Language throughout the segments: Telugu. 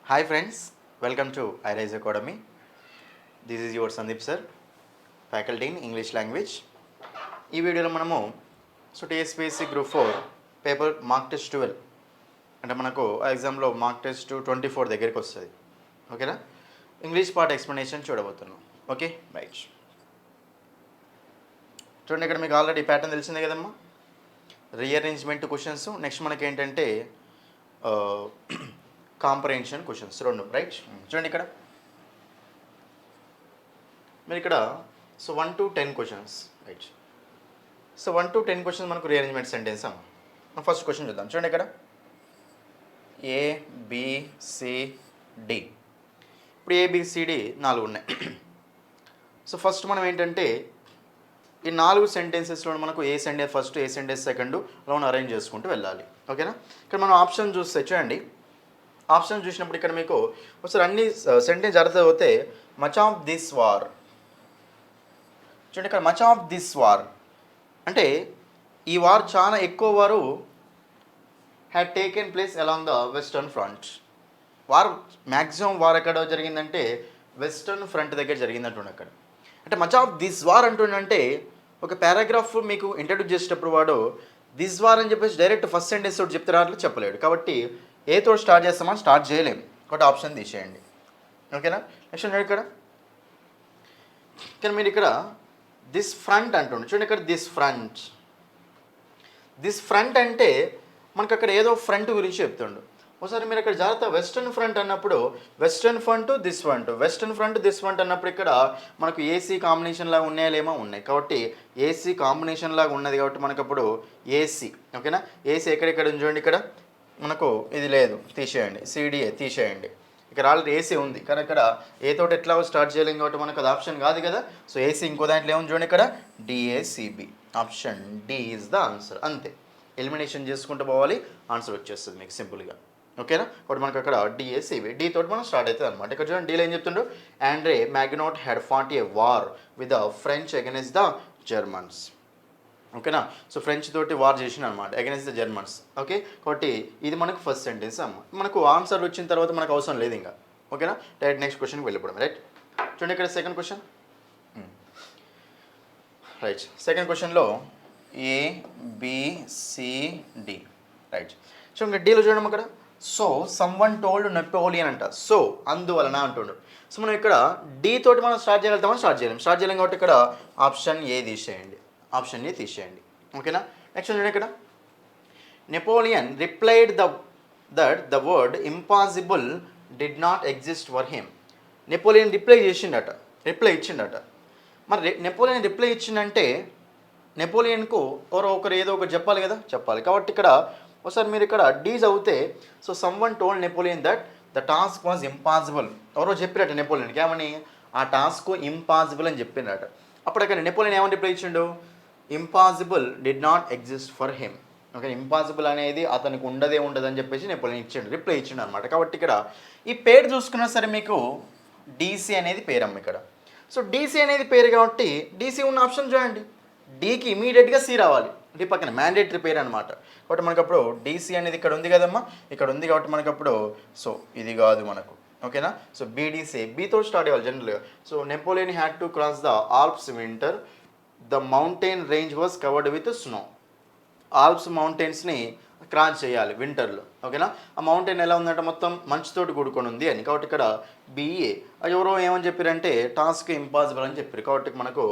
Hi friends, welcome to iRise Academy. This is your Sandeep sir, faculty in English language. ఈ వీడియోలో మనము TSPSC group 4 paper mark test 12 అంటే మనకు ఆ ఎగ్జామ్లో మార్క్ టెస్ట్ 24 దగ్గరికి వస్తుంది. ఓకేనా? ఇంగ్లీష్ పార్ట్ ఎక్స్ప్లెనేషన్ చూడబోతున్నాం. Okay right. చూడండి, ఇక్కడ మీకు ఆల్రెడీ ప్యాటర్న్ తెలిసిందే కదమ్మా. రీఅరేంజ్మెంట్ క్వశ్చన్స్, నెక్స్ట్ మనకి ఏంటంటే కాంప్రహెన్షన్ క్వశ్చన్స్ రెండు. రైట్. చూడండి ఇక్కడ మీరు ఇక్కడ 1 to 10 questions. Right. 1 to 10 questions మనకు రీఅరేంజ్మెంట్ సెంటెన్స్ అమ్మ. ఫస్ట్ క్వశ్చన్ చూద్దాం. చూడండి ఇక్కడ ABCD. ఇప్పుడు ABCD 4 ఉన్నాయి. ఫస్ట్ మనం ఏంటంటే ఈ 4 సెంటెన్సెస్లో మనకు ఏ సెంటెన్స్ ఫస్ట్, ఏ సెంటెన్స్ సెకండ్ మనం అరేంజ్ చేసుకుంటూ వెళ్ళాలి. ఓకేనా? ఇక్కడ మనం ఆప్షన్ చూస్తే చూడండి, ఆప్షన్ చూసినప్పుడు ఇక్కడ మీకు ఒకసారి అన్ని సెంటెన్స్ అర్థం అవుతే మచ్ ఆఫ్ దిస్ వార్. చూడండి ఇక్కడ మచ్ ఆఫ్ దిస్ వార్ అంటే ఈ వార్ చాలా ఎక్కువ వారు had taken place along the western front. War maximum war ఎక్కడ జరిగిందంటే వెస్టర్న్ ఫ్రంట్ దగ్గర జరిగిందంటుండే అక్కడ. అంటే మచ్ ఆఫ్ దిస్ వార్ అంటుండంటే ఒక పారాగ్రాఫ్ మీకు ఇంట్రడ్యూస్ చేసేటప్పుడు వాడు దిస్ వార్ అని చెప్పేసి డైరెక్ట్ ఫస్ట్ సెంటెన్స్ తోటి చెప్తారు, అట్లా చెప్పలేడు. కాబట్టి ఏతో స్టార్ట్ చేస్తామని స్టార్ట్ చేయలేము. కాబట్టి ఆప్షన్ తీసేయండి. ఓకేనా? నెక్స్ట్ చూడండి ఇక్కడ మీరు ఇక్కడ దిస్ ఫ్రంట్ అంటుండే. చూడండి ఇక్కడ దిస్ ఫ్రంట్. దిస్ ఫ్రంట్ అంటే మనకు అక్కడ ఏదో ఫ్రంట్ గురించి చెప్తుండు. ఒకసారి మీరు ఇక్కడ జాగ్రత్త వెస్టర్న్ ఫ్రంట్ అన్నప్పుడు western front this front, western front this front అన్నప్పుడు ఇక్కడ మనకు ఏసీ కాంబినేషన్ లాగా ఉన్నాయలేమో ఉన్నాయి. కాబట్టి ఏసీ కాంబినేషన్ లాగా ఉన్నది కాబట్టి మనకు అప్పుడు ఏసీ. ఓకేనా? ఏసీ ఎక్కడెక్కడ చూడండి, ఇక్కడ మనకు ఇది లేదు, తీసేయండి. సిడిఏ తీసేయండి. ఇక్కడ ఆల్రెడీ ఏసీ ఉంది కానీ ఇక్కడ ఏ తోటి ఎట్లా స్టార్ట్ చేయలేం కాబట్టి మనకు అది ఆప్షన్ కాదు కదా. సో ఏసీ ఇంకో దాంట్లో ఏముంది చూడండి, ఇక్కడ DACB. Option D is the answer. అంతే, ఎలిమినేషన్ చేసుకుంటూ పోవాలి, ఆన్సర్ వచ్చేస్తుంది మీకు సింపుల్గా. ఓకేనా? కాబట్టి మనకు అక్కడ డిఏసిబి, డి తోటి మనం స్టార్ట్ అవుతుంది అనమాట. ఇక్కడ చూడండి డీలో ఏం చెప్తుండ్రు, Andre Magnat had fought a war with the French against the Germans. ఓకేనా? సో ఫ్రెంచ్ తోటి వార్ చేసిన అనమాట అగెన్స్ట్ ద జర్మన్స్. ఓకే, కాబట్టి ఇది మనకు ఫస్ట్ సెంటెన్స్ అమ్మ. మనకు ఆన్సర్ వచ్చిన తర్వాత మనకు అవసరం లేదు ఇంకా. ఓకేనా? డైరెక్ట్ నెక్స్ట్ క్వశ్చన్కి వెళ్ళిపోవడం. రైట్. చూడండి ఇక్కడ సెకండ్ క్వశ్చన్. రైట్. సెకండ్ క్వశ్చన్లో ABCD. రైట్. చూడండి డీలో చూడడం అక్కడ సో సమ్వన్ టోల్డ్ నెపోలియన్ అంట. సో అందువలన అంటుండు. సో మనం ఇక్కడ డి తోటి మనం స్టార్ట్ చేయగలుగుతామని స్టార్ట్ చేయలేం కాబట్టి ఇక్కడ ఆప్షన్ ఏ తీసేయండి. ఆప్షన్ ఏ తీసేయండి. ఓకేనా? నెక్స్ట్ చూడండి ఇక్కడ Napoleon replied that the word impossible did not exist for him. Napoleon reply ఇచ్చిండట. మరి నెపోలియన్ రిప్లై ఇచ్చిందంటే నెపోలియన్కు ఎవరో ఒకరు ఏదో ఒకటి చెప్పాలి కదా, చెప్పాలి. కాబట్టి ఇక్కడ ఒకసారి మీరు ఇక్కడ డీ చదివితే so someone told Napoleon that the task was impossible. ఎవరో చెప్పినట్ట నెపోలియన్కి ఏమని, ఆ టాస్క్ ఇంపాసిబుల్ అని చెప్పినట. అప్పుడు అక్కడ నెపోలియన్ ఏమని రిప్లై ఇచ్చిండు, impossible did not exist for him. Okay, impossible అనేది అతనికి ఉండదని చెప్పేసి నెపోలియన్ రిప్లై ఇచ్చిండు అనమాట. కాబట్టి ఇక్కడ ఈ పేరు చూసుకున్నా సరే మీకు డీసీ అనేది పేరమ్మ ఇక్కడ. సో డీసీ అనేది పేరు కాబట్టి డీసీ ఉన్న ఆప్షన్ చూడండి, డీకి ఇమీడియట్గా సి రావాలి. డి పక్కన మ్యాండేటరీ పేరు అనమాట. కాబట్టి మనకప్పుడు డీసీ అనేది ఇక్కడ ఉంది కదమ్మా, ఇక్కడ ఉంది కాబట్టి మనకప్పుడు సో ఇది కాదు మనకు. ఓకేనా? సో బీడీసీ, బీతో స్టార్ట్ అవ్వాలి జనరల్గా. So Napoleon had to cross the Alps winter, the mountain range was covered with snow. Alps మౌంటైన్స్ని క్రాస్ చేయాలి వింటర్లో. ఓకేనా? ఆ మౌంటైన్ ఎలా ఉందంటే మొత్తం మంచుతోటి కూడుకొని ఉంది అని. కాబట్టి ఇక్కడ బిఏ ఎవరో ఏమని చెప్పారంటే టాస్క్ ఇంపాసిబుల్ అని చెప్పారు. కాబట్టి మనకు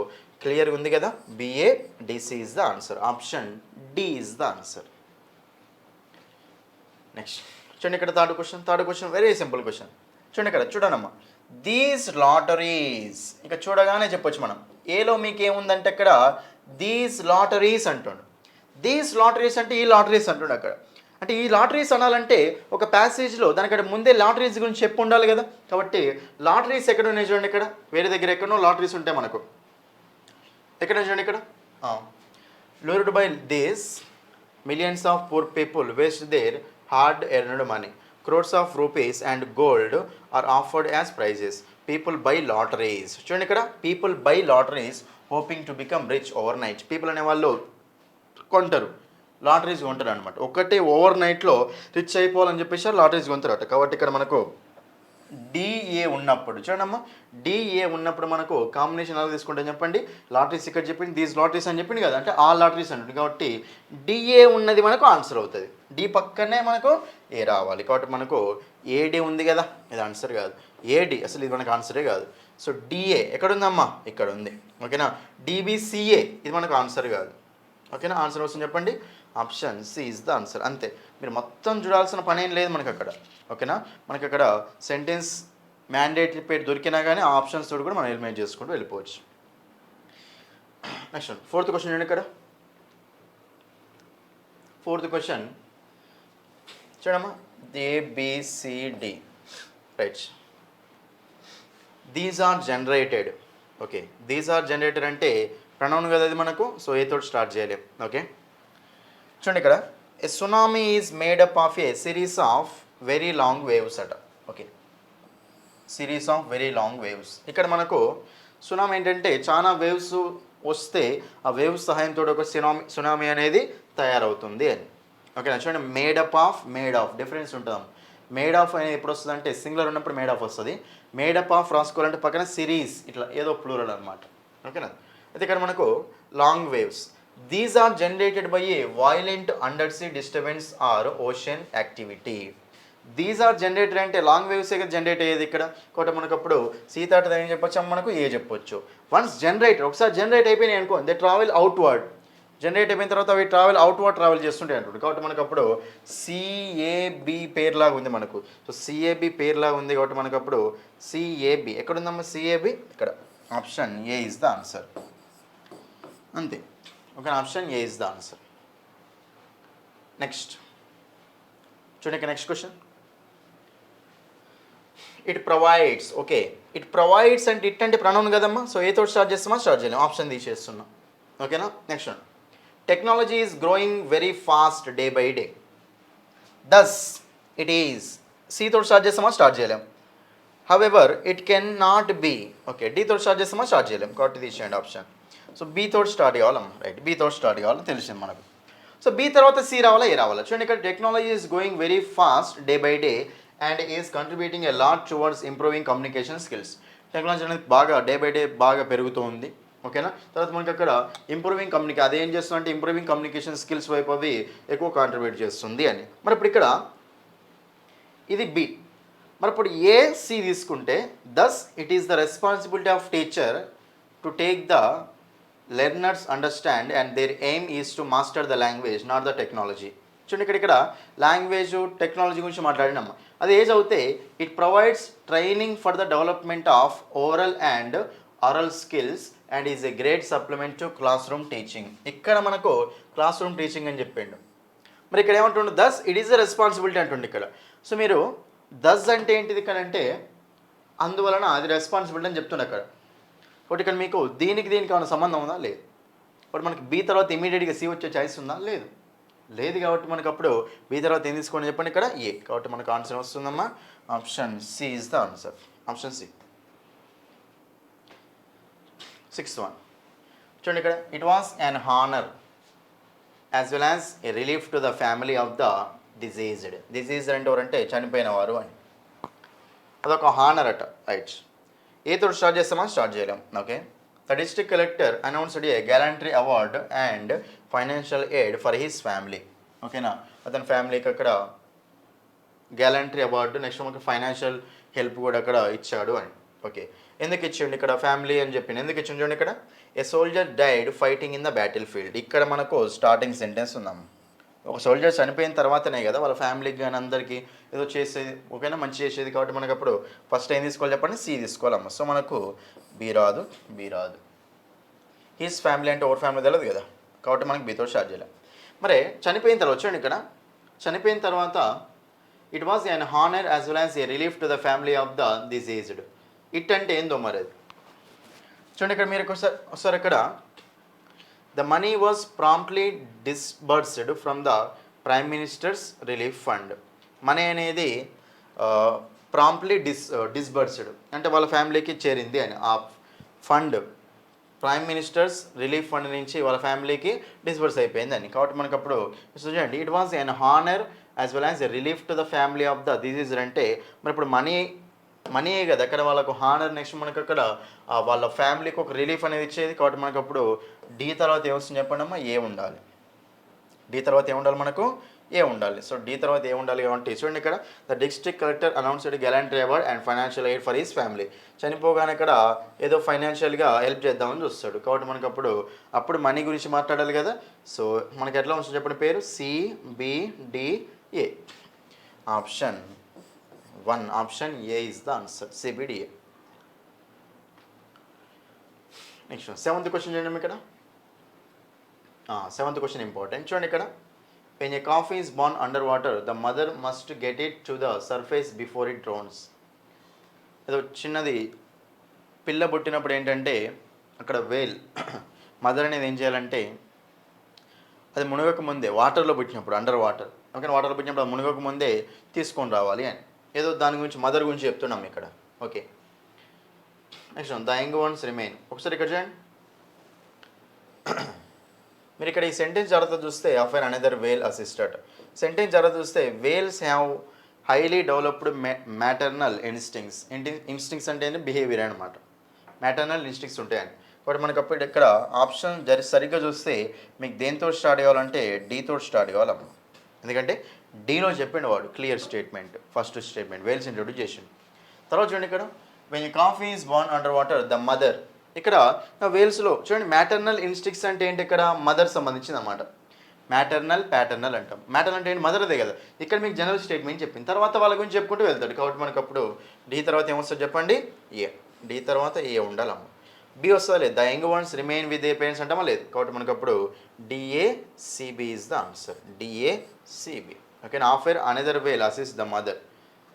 క్లియర్గా ఉంది కదా, B A D C is the answer. Option D is the answer. Next చూడండి ఇక్కడ third question very simple question. చూడండి ఇక్కడ చూడనమ్మా, దీస్ లాటరీస్. ఇంకా చూడగానే చెప్పొచ్చు మనం ఏలో మీకు ఏముందంటే ఇక్కడ దీస్ లాటరీస్ అంటుండు. దీస్ లాటరీస్ అంటే ఈ లాటరీస్ అంటుండు అక్కడ. అంటే ఈ లాటరీస్ అనాలంటే ఒక ప్యాసేజ్లో దానికంటే ముందే లాటరీస్ గురించి చెప్పి ఉండాలి కదా. కాబట్టి లాటరీస్ ఎక్కడ ఉన్నాయి చూడండి, ఇక్కడ వేరే దగ్గర ఎక్కడో లాటరీస్ ఉంటాయి మనకు. ఎక్కడ చూడండి ఇక్కడ lured by this millions of poor people waste their hard earned money, crores of rupees and gold are offered as prizes, people buy lotteries. చూడండి ఇక్కడ people buy lotteries hoping to become rich overnight. people అనే వాళ్ళు కొంటారు, లాటరీస్ కొంటారు అనమాట. ఒకటే ఓవర్ నైట్లో రిచ్ అయిపోవాలని చెప్పేసి లాటరీస్ కొంటారట. కాబట్టి ఇక్కడ మనకు డిఏ ఉన్నప్పుడు చూడమ్మా, డిఏ ఉన్నప్పుడు మనకు కాంబినేషన్ ఎలా తీసుకుంటాం చెప్పండి. లాటరీస్ ఇక్కడ చెప్పింది, దీస్ లాటరీస్ అని చెప్పింది కదా, అంటే ఆ లాటరీస్ అంటుంది కాబట్టి డిఏ ఉన్నది మనకు ఆన్సర్ అవుతుంది. డి పక్కనే మనకు ఏ రావాలి కాబట్టి మనకు ఏడి ఉంది కదా, ఇది ఆన్సర్ కాదు. ఏడి అసలు ఇది మనకు ఆన్సరే కాదు. సో డిఏ ఎక్కడుందమ్మా, ఇక్కడ ఉంది. ఓకేనా. డిబిసిఏ ఇది మనకు ఆన్సర్ కాదు. ఓకేనా. ఆన్సర్ వస్తుంది చెప్పండి. Option C is the answer. అంతే, మీరు మొత్తం చూడాల్సిన పని ఏం లేదు మనకు అక్కడ. ఓకేనా. మనకి అక్కడ సెంటెన్స్ మ్యాండేటరీ పేరు దొరికినా కానీ ఆ ఆప్షన్స్ తోటి కూడా మనం ఎలిమినేట్ చేసుకుంటూ వెళ్ళిపోవచ్చు. నెక్స్ట్ 4th క్వశ్చన్ చూడండి. ఇక్కడ 4th క్వశ్చన్ చూడమ్మా, A B C D right. These are generated. Okay, these are generated అంటే ప్రొనౌన్ కదా అది మనకు. సో ఏ తోటి స్టార్ట్ చేయలేం. ఓకే చూడండి ఇక్కడ, a tsunami is made up of a series of very long waves అట. Okay, series of very long waves. ఇక్కడ మనకు సునామీ ఏంటంటే చాలా వేవ్స్ వస్తే ఆ వేవ్స్ సహాయంతో ఒక సునామీ అనేది తయారవుతుంది అని. ఓకేనా. చూడండి, made up of, made of difference ఉంటుంది. మేడ్ ఆఫ్ అనేది ఎప్పుడు వస్తుంది అంటే సింగులర్ ఉన్నప్పుడు మేడ్ ఆఫ్ వస్తుంది. మేడప్ ఆఫ్ రాసుకోవాలంటే పక్కన సిరీస్ ఇట్లా ఏదో ప్లూరల్ అనమాట. ఓకేనా. అయితే ఇక్కడ మనకు long waves, these are generated by a violent under sea disturbance or ocean activity. These are generated అంటే లాంగ్ వేవ్స్ జనరేట్ అయ్యేది ఇక్కడ. కాబట్టి మనకు అప్పుడు సీతాట ఏం చెప్పొచ్చు, మనకు ఏ చెప్పొచ్చు. వన్స్ జనరేటెడ్, ఒకసారి జనరేట్ అయిపోయినాయి అనుకో, దే ట్రావెల్ అవుట్వర్డ్. జనరేట్ అయిపోయిన తర్వాత అవి ట్రావెల్ చేస్తుంటాయి అంటుంది. కాబట్టి మనకు అప్పుడు సిఏబి పేర్లాగా ఉంది మనకు. సో సిఏబి పేర్లాగా ఉంది కాబట్టి మనకు అప్పుడు సిఏబి ఎక్కడుందమ్మా, సిఏబి ఇక్కడ. Option A is the answer. అంతే. Okay, option A is the answer. Next చూడండి, next question. It provides. Okay, it provides అంటే ఇట్ అంటే ప్రొనౌన్ కదమ్మా. సో ఏ తోటి స్టార్ట్ చేస్తామా, స్టార్ట్ చేయలేము. ఆప్షన్ తీసేస్తున్నాం. ఓకేనా. Next one, technology is growing very fast day by day. Thus it is. C తోటి స్టార్ట్ చేస్తామా, స్టార్ట్ చేయలేం. However it can not be. Okay, D తోటి స్టార్ట్ చేస్తామా, స్టార్ట్ చేయలేం కాబట్టి తీసేయండి ఆప్షన్. సో బీ తోటి స్టార్ట్ కావాలమ్మా. రైట్, బీ తోటి స్టార్ట్ కావాలి తెలిసింది మనకు. సో బీ తర్వాత సి రావాలా, ఏ రావాలా. చూడండి ఇక్కడ, technology is going very fast day by day and is contributing a lot towards improving communication skills. Technology అనేది బాగా డే బై డే బాగా పెరుగుతూ ఉంది. ఓకేనా. తర్వాత మనకి అక్కడ ఇంప్రూవింగ్ అదేం చేస్తుంది అంటే ఇంప్రూవింగ్ కమ్యూనికేషన్ స్కిల్స్ వైపు అవి ఎక్కువ కాంట్రిబ్యూట్ చేస్తుంది అని. మరి ఇప్పుడు ఇక్కడ ఇది బి. మరి ఇప్పుడు ఏ సి తీసుకుంటే, thus it is the responsibility of teacher to take the learners understand and their aim is to master the language not the technology. చూడండి ఇక్కడ లాంగ్వేజ్ టెక్నాలజీ గురించి మాట్లాడినాము. అది ఏ చదివితే, it provides training for the development of oral and aural skills and is a great supplement to class room teaching. ఇక్కడ మనకు క్లాస్ రూమ్ టీచింగ్ అని చెప్పిండు. మరి ఇక్కడ ఏమంటుండు, thus it is the responsibility అంటుండే ఇక్కడ. సో మీరు దస్ అంటే ఏంటిది ఇక్కడ అంటే అందువలన అది రెస్పాన్సిబిలిటీ అని చెప్తుండే అక్కడ. ఒకటి ఇక్కడ మీకు దీనికి ఏమైనా సంబంధం ఉందా, లేదు. ఒకటి మనకి బి తర్వాత ఇమీడియట్గా సి వచ్చే ఛాయిస్ ఉందా, లేదు. లేదు కాబట్టి మనకు అప్పుడు బి తర్వాత ఏం తీసుకోండి చెప్పండి, ఇక్కడ ఏ. కాబట్టి మనకు ఆన్సర్ వస్తుందమ్మా, option C is the answer. Option C. 6th one చూడండి ఇక్కడ, it was an honour as well as a relief to the family of the diseased. Diseased అంటే ఎవరంటే చనిపోయిన వారు అని. అదొక హానర్ అట. రైట్, ఏ తోటి స్టార్ట్ చేస్తామా, స్టార్ట్ చేయలేం. Okay, the district collector announced A gallantry award and financial aid for his family. ఓకేనా, అతని ఫ్యామిలీకి అక్కడ గ్యాలంటరీ అవార్డు, నెక్స్ట్ మనకి ఫైనాన్షియల్ హెల్ప్ కూడా అక్కడ ఇచ్చాడు అని. ఓకే, ఎందుకు ఇచ్చిండు ఇక్కడ ఫ్యామిలీ అని చెప్పింది, ఎందుకు ఇచ్చిండు చూడండి ఇక్కడ, a soldier died fighting in the battle field. ఇక్కడ మనకు స్టార్టింగ్ సెంటెన్స్ ఉందాం. ఒక సోల్జర్ చనిపోయిన తర్వాతనే కదా వాళ్ళ ఫ్యామిలీకి కానీ అందరికీ ఏదో చేసేది. ఓకేనా, మంచి చేసేది. కాబట్టి మనకు అప్పుడు ఫస్ట్ ఏం తీసుకోవాలి చెప్పండి, సి తీసుకోవాలమ్మ. సో మనకు బి రాదు. హిస్ ఫ్యామిలీ అంటే ఓవర్ ఫ్యామిలీ తెలియదు కదా, కాబట్టి మనకి బితో స్టార్ట్ చేయాలి. మరి చనిపోయిన తర్వాత చూడండి ఇక్కడ, చనిపోయిన తర్వాత it was an honour as well as a relief to the family of the diseased. It అంటే ఏందో మరి అది చూడండి ఇక్కడ మీరు ఒకసారి ఇక్కడ, the money was promptly disbursed from the prime ministers relief fund. Money అనేది ప్రాంప్ట్లీ డిస్బర్స్డ్ అంటే వాళ్ళ ఫ్యామిలీకి చేరింది అని. ఆ fund prime ministers relief fund నుంచి వాళ్ళ ఫ్యామిలీకి డిస్బర్స్ అయిపోయింది అని. కాబట్టి మనకు అప్పుడు చూడండి, it was an honour as well as a relief to the family of the diseased అంటే మరి ఇప్పుడు మనీ మనీయే కదా అక్కడ వాళ్ళకు హానర్, నెక్స్ట్ మనకు అక్కడ వాళ్ళ ఫ్యామిలీకి ఒక రిలీఫ్ అనేది ఇచ్చేది. కాబట్టి మనకు అప్పుడు డి తర్వాత ఏమొస్తుంది చెప్పండి అమ్మా, ఏ ఉండాలి. డి తర్వాత ఏముండాలి మనకు, ఏ ఉండాలి. సో డి తర్వాత ఏ ఉండాలి కాబట్టి చూడండి ఇక్కడ the district collector announced gallantry award and financial aid for his family. చనిపోగానే ఇక్కడ ఏదో ఫైనాన్షియల్గా హెల్ప్ చేద్దామని చూస్తాడు. కాబట్టి మనకు అప్పుడు మనీ గురించి మాట్లాడాలి కదా. సో మనకి ఎట్లా ఉంటుంది చెప్పండి పేరు, CBDA. Option 1, option A is the answer, CBDA. Next 7th question చూడండి ఇక్కడ. 7th question important. చూడండి ఇక్కడ, when a coffee is born underwater, the mother must get it to the surface before it drowns. ఏదో చిన్నది పిల్ల పుట్టినప్పుడు ఏంటంటే అక్కడ వేల్ మదర్ అనేది ఏం చేయాలంటే అది మునగక ముందే, వాటర్లో పుట్టినప్పుడు అండర్ వాటర్, ఓకే, వాటర్లో పుట్టినప్పుడు అది మునగక ముందే తీసుకొని రావాలి అని ఏదో దాని గురించి మదర్ గురించి చెప్తున్నాం ఇక్కడ. Okay, next the young ones remain. ఒకసారి ఇక్కడ చూడండి, మీరు ఇక్కడ ఈ సెంటెన్స్ జాగ్రత్త చూస్తే often another whale assisted. Sentence జాగ్రత్త చూస్తే whales have highly developed maternal instincts. Instincts అంటే బిహేవియర్ అనమాట, మ్యాటర్నల్ ఇన్స్టింక్ట్స్ ఉంటాయని. కాబట్టి మనకు అప్పుడు ఇక్కడ ఆప్షన్ సరిగ్గా చూస్తే మీకు దేంతో స్టార్ట్ అవ్వాలంటే డీతో స్టార్ట్ కావాలమ్మ. ఎందుకంటే డీలో చెప్పిండు వాడు clear statement, first statement whales introduce చేసిండు. తర్వాత చూడండి ఇక్కడ when calf is born under water the mother. ఇక్కడ వేల్స్లో చూడండి మ్యాటర్నల్ ఇన్స్టింక్ట్స్ అంటే ఏంటి, ఇక్కడ మదర్ సంబంధించింది అన్నమాట. ప్యాటర్నల్ అంటాం. మ్యాటర్నల్ అంటే ఏంటి, మదర్ అదే కదా. ఇక్కడ మీకు జనరల్ స్టేట్మెంట్ చెప్పింది, తర్వాత వాళ్ళ గురించి చెప్పుకుంటూ వెళ్తాడు. కాబట్టి మనకు అప్పుడు డి తర్వాత ఏమొస్తుంది చెప్పండి, ఏ. డి తర్వాత ఏ ఉండాలమ్మ. బి వస్తుందా లేదు, the young ones remain with a parents అంటామా లేదు. కాబట్టి మనకు అప్పుడు DACB is the answer, DACB. ఓకేనా, offer another whale assist the mother,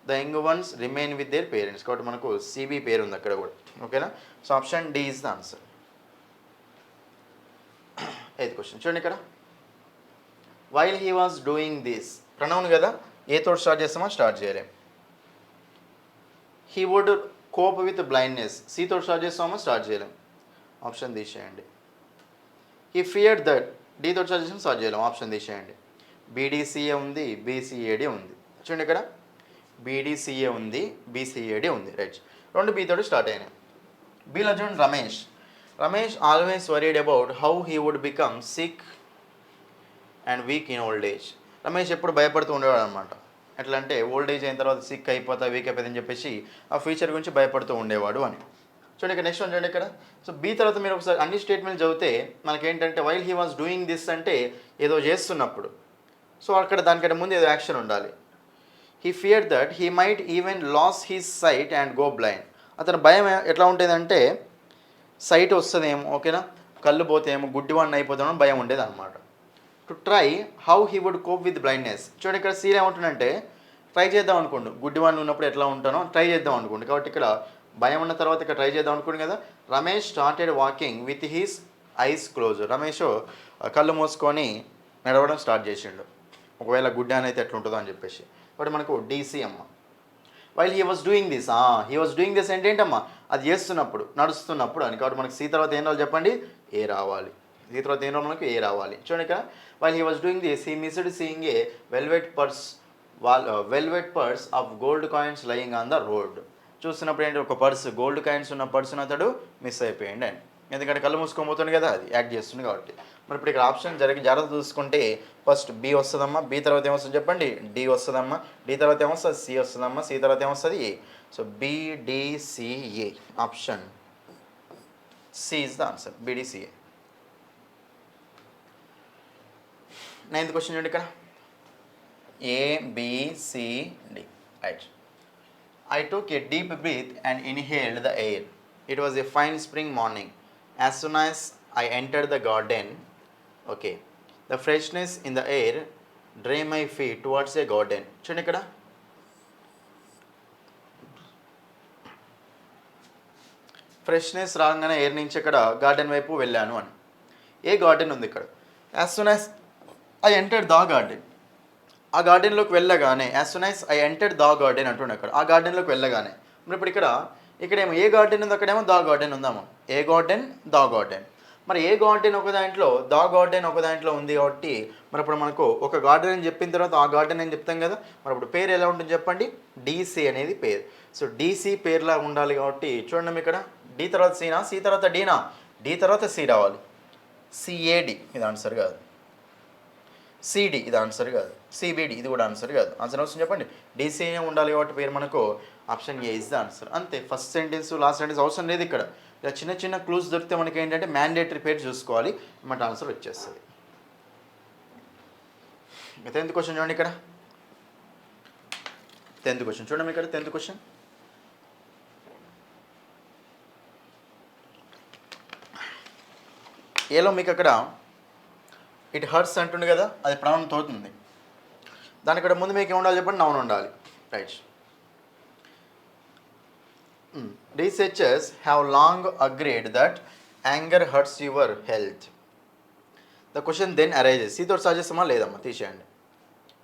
the young ones remain with their parents. కాబట్టి మనకు సిబి పేరు ఉంది అక్కడ కూడా. ఓకేనా, so option D is the answer. 8th question చూడండి ఇక్కడ, while he was doing this. Pronoun కదా, ఏ తోటి స్టార్ట్ చేస్తామో స్టార్ట్ చేయలేం. He would cope with blindness, C తోటి స్టార్ట్ చేస్తామో స్టార్ట్ చేయలేం, ఆప్షన్ తీసేయండి. హీ ఫియర్డ్ దట్, డి తోటి స్టార్ట్ చేస్తామో స్టార్ట్ చేయలేం, ఆప్షన్ తీసేయండి. బీడీసీఏ ఉంది, బీసీఏడి ఉంది. చూడండి ఇక్కడ బీడీసీఏ ఉంది, బీసీఏడి ఉంది, రైట్. రెండు బీ తోటి స్టార్ట్ అయినాయి. బీలో చూడండి Ramesh always worried about how he would become sick and weak in old age. Ramesh ఎప్పుడు భయపడుతూ ఉండేవాడు అనమాట. ఎట్లా అంటే ఓల్డ్ ఏజ్ అయిన తర్వాత సిక్ అయిపోతా, వీక్ అయిపోతుందని చెప్పేసి ఆ ఫ్యూచర్ గురించి భయపడుతూ ఉండేవాడు అని. చూడండి ఇక్కడ నెక్స్ట్ వన్ చూడండి ఇక్కడ. సో బీ తర్వాత మీరు ఒకసారి అన్ని స్టేట్మెంట్ చదివితే మనకేంటంటే while he was doing this అంటే ఏదో చేస్తున్నప్పుడు, సో అక్కడ దానికంటే ముందు ఏదో యాక్షన్ ఉండాలి. He fear that he might even lose his sight and go blind. అతని భయం ఎట్లా ఉంటుందంటే సైట్ వస్తుందేమో, ఓకేనా, కళ్ళు పోతేమో, గుడ్డివాడిని అయిపోతామో భయం ఉండేది అనమాట. To try how he would cope with blindness. చూడండి ఇక్కడ సీల్ ఏమంటుందంటే ట్రై చేద్దాం అనుకోండి, గుడ్డివాడిని ఉన్నప్పుడు ఎట్లా ఉంటానో ట్రై చేద్దాం అనుకోండి. కాబట్టి ఇక్కడ భయం ఉన్న తర్వాత ఇక్కడ ట్రై చేద్దాం అనుకోండి కదా. Ramesh started walking with he's eyes close. Ramesh కళ్ళు మూసుకొని నడవడం స్టార్ట్ చేసిండు, ఒకవేళ గుడ్డి అని అయితే ఎట్లుంటుందో అని చెప్పేసి. కాబట్టి మనకు డీసీ అమ్మ. While he was doing this అంటే ఏంటమ్మా, అది చేస్తున్నప్పుడు, నడుస్తున్నప్పుడు అని. కాబట్టి మనకి సి తర్వాత ఏం రావాలి చెప్పండి, ఏ రావాలి. సి తర్వాత ఏం రావాలి, మనకు ఏ రావాలి. చూడండి ఇక్కడ while he was doing this he missed seeing A velvet purse of gold coins lying on the road. చూస్తున్నప్పుడు ఏంటి, ఒక పర్స్, గోల్డ్ కాయిన్స్ ఉన్న పర్సును అతడు మిస్ అయిపోయింది అని. ఎందుకంటే కళ్ళు మూసుకోబోతుంది కదా, అది యాక్ట్ చేస్తుంది కాబట్టి. మరి ఇప్పుడు ఇక్కడ ఆప్షన్ జాగ్రత్త చూసుకుంటే ఫస్ట్ బి వస్తుందమ్మా, బి తర్వాత ఏమొస్తుంది చెప్పండి, డి వస్తుందమ్మా, డి తర్వాత ఏమొస్తుంది, సి వస్తుందమ్మా, సి తర్వాత ఏమొస్తుంది, A. So BDCA, option C is the answer, BDCA. 9th question చూడండి ఇక్కడ, ABCD, right. I took a deep breath and inhaled the air. It was a fine spring morning. As soon as I entered the garden, okay, the freshness in the air drew my feet towards a garden. చూడండి ఇక్కడ ఫ్రెష్నెస్ రాగానే ఎయిర్ నుంచి ఇక్కడ గార్డెన్ వైపు వెళ్ళాను అని. ఏ గార్డెన్ ఉంది ఇక్కడ, as soon as I entered the garden. ఆ గార్డెన్లోకి వెళ్ళగానే, as soon as I entered the garden అంటుండే అక్కడ, ఆ గార్డెన్లోకి వెళ్ళగానే. మరి ఇప్పుడు ఇక్కడేమో ఏ గార్డెన్ ఉంది, అక్కడేమో ద గార్డెన్ ఉందాము. ఏ గార్డెన్, ద గార్డెన్. మరి ఏ గార్డెన్ ఒక దాంట్లో ద గార్డెన్ ఒక దాంట్లో ఉంది కాబట్టి మరి ఇప్పుడు మనకు ఒక గార్డెన్ అని చెప్పిన తర్వాత ఆ గార్డెన్ అని చెప్తాం కదా, మరి ఇప్పుడు పేరు ఎలా ఉంటుంది చెప్పండి, డీసీ అనేది పేరు. సో డీసీ పేరులా ఉండాలి కాబట్టి చూడండి ఇక్కడ డి తర్వాత సీనా, సి తర్వాత డీనా, డి తర్వాత సి రావాలి. సిఏడి ఇది ఆన్సర్ కాదు, సిడి ఇది ఆన్సర్ కాదు, సిబిడి ఇది కూడా ఆన్సర్ కాదు. ఆన్సర్ వస్తుంది చెప్పండి, డీసీఏ ఉండాలి కాబట్టి పేరు మనకు option A is the answer. అంతే, ఫస్ట్ సెంటెన్స్ లాస్ట్ సెంటెన్స్ అవసరం లేదు ఇక్కడ. ఇలా చిన్న చిన్న క్లూస్ దొరికితే మనకి ఏంటంటే మ్యాండేటరీ పేరు చూసుకోవాలి, మన ఆన్సర్ వచ్చేస్తుంది. 10th క్వశ్చన్ చూడండి ఇక్కడ, 10th క్వశ్చన్ చూడండి ఇక్కడ 10th క్వశ్చన్. ఏలో మీకు అక్కడ ఇట్ హర్ట్స్ అంటుండే కదా, అది ప్రౌన్ తోతుంది. దాని ఇక్కడ ముందు మీకు ఏముండాలి చెప్పండి, నౌన్ ఉండాలి. Right. Researchers have long agreed that anger hurts your health. The question then arises. సీతో స్టార్ట్ చేస్తామా లేదమ్మా, తీసేయండి.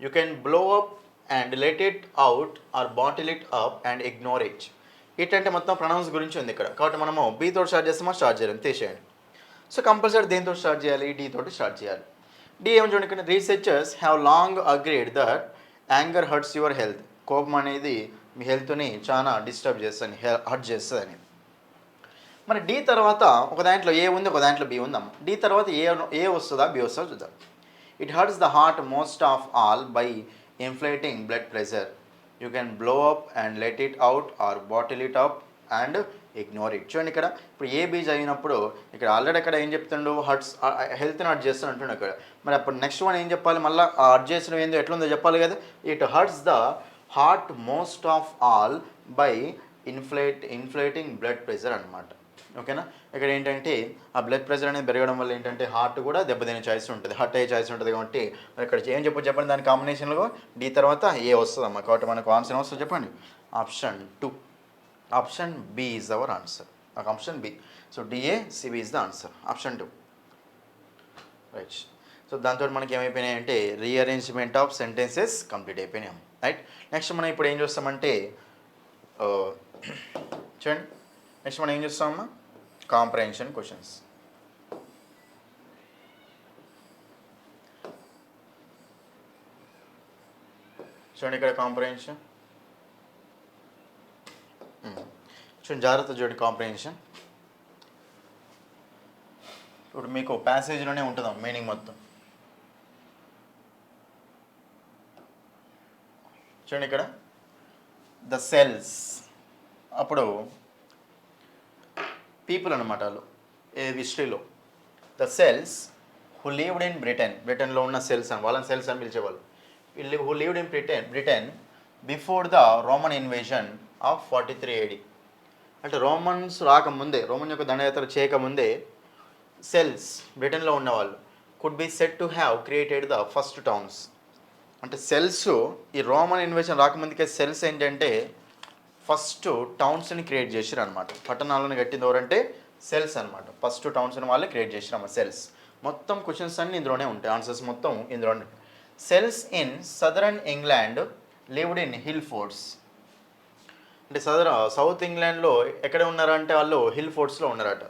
You can blow up and let it out or bottle it up and ignore it. It అంటే మొత్తం ప్రొనౌన్స్ గురించి ఉంది ఇక్కడ కాబట్టి మనము బీతో స్టార్ట్ చేస్తామా, స్టార్ట్ చేయాలి, తీసేయండి. సో కంపల్సరీ దేంతో స్టార్ట్ చేయాలి, డి తోటి స్టార్ట్ చేయాలి. డి ఏమని చూడండి ఇక్కడ, researchers have long agreed that anger hurts your health. కోపం అనేది మీ హెల్త్ని చాలా డిస్టర్బ్ చేస్తుంది, హర్ట్ చేస్తుంది అని. మరి డి తర్వాత ఒక దాంట్లో ఏ ఉంది, ఒక దాంట్లో బి ఉందమ్మ. డి తర్వాత ఏ వస్తుందా బి వస్తుందా చూద్దాం. It hurts the heart most of all by inflating blood pressure. You can blow up and let it out or bottle it up and ignore it. చూడండి ఇక్కడ ఇప్పుడు ఏ బీ చదివినప్పుడు ఇక్కడ ఆల్రెడీ అక్కడ ఏం చెప్తుండు, హర్ట్స్ హెల్త్ని హర్ట్ చేస్తాను అంటుండే అక్కడ. మరి అప్పుడు నెక్స్ట్ వన్ ఏం చెప్పాలి, మళ్ళీ హర్ట్ చేసిన ఏందో ఎట్లుందో చెప్పాలి కదా. It hurts the heart most of all by inflating blood pressure అనమాట. ఓకేనా. ఇక్కడ ఏంటంటే ఆ బ్లడ్ ప్రెషర్ అనేది పెరగడం వల్ల ఏంటంటే హార్ట్ కూడా దెబ్బతినే ఛాయిస్ ఉంటుంది, హర్ట్ అయ్యే ఛాయిస్ ఉంటుంది. కాబట్టి మరి ఇక్కడ ఏం చెప్పండి, దాని కాంబినేషన్లో డి తర్వాత ఏ వస్తుందమ్మా. కాబట్టి మనకు ఆన్సర్ వస్తుంది చెప్పండి, option 2. Option B is our answer. Option B. So D A C B is the answer, option 2. Right. So దాంతో మనకి ఏమైపోయినాయి అంటే రీఅరేంజ్మెంట్ ఆఫ్ సెంటెన్సెస్ కంప్లీట్ అయిపోయినాయి. రైట్. నెక్స్ట్ మనం ఇప్పుడు ఏం చూస్తామంటే చూడండి, నెక్స్ట్ మనం ఏం చూస్తామమ్మా, కాంప్రహెన్షన్ క్వశ్చన్స్. చూడండి ఇక్కడ కాంప్రహెన్షన్ చూడండి, జాగ్రత్త చూడండి. కాంప్రహెన్షన్ ఇప్పుడు మీకు ప్యాసేజ్లోనే ఉంటుందా మీనింగ్ మొత్తం. చూడండి ఇక్కడ ద సెల్స్, అప్పుడు పీపుల్ అనమాట వాళ్ళు ఏ హిస్టరీలో. The Celts who lived in Britain, బ్రిటన్లో ఉన్న సెల్స్ అని వాళ్ళని సెల్స్ అని పిలిచేవాళ్ళు. Who lived in Britain before the Roman invasion of 43 AD. అంటే రోమన్స్ రాకముందే, రోమన్ యొక్క దండయాత్ర చేయకముందే సెల్స్ బ్రిటన్లో ఉన్నవాళ్ళు could be said to have created the first towns. అంటే సెల్స్ ఈ రోమన్ ఇన్వేషన్ రాకముందుకే సెల్స్ ఏంటంటే ఫస్ట్ టౌన్స్ని క్రియేట్ చేసారు అనమాట. పట్టణాలను కట్టింది ఎవరంటే సెల్స్ అనమాట. ఫస్ట్ టౌన్స్ని వాళ్ళే క్రియేట్ చేసారు అన్నమాట సెల్స్. మొత్తం క్వశ్చన్స్ అన్నీ ఇందులోనే ఉంటాయి, ఆన్సర్స్ మొత్తం ఇందులోనే ఉంటాయి. Celts in southern England lived in hill forts. అంటే సౌత్ ఇంగ్లాండ్లో ఎక్కడ ఉన్నారంటే వాళ్ళు హిల్ ఫోర్ట్స్లో ఉన్నారట.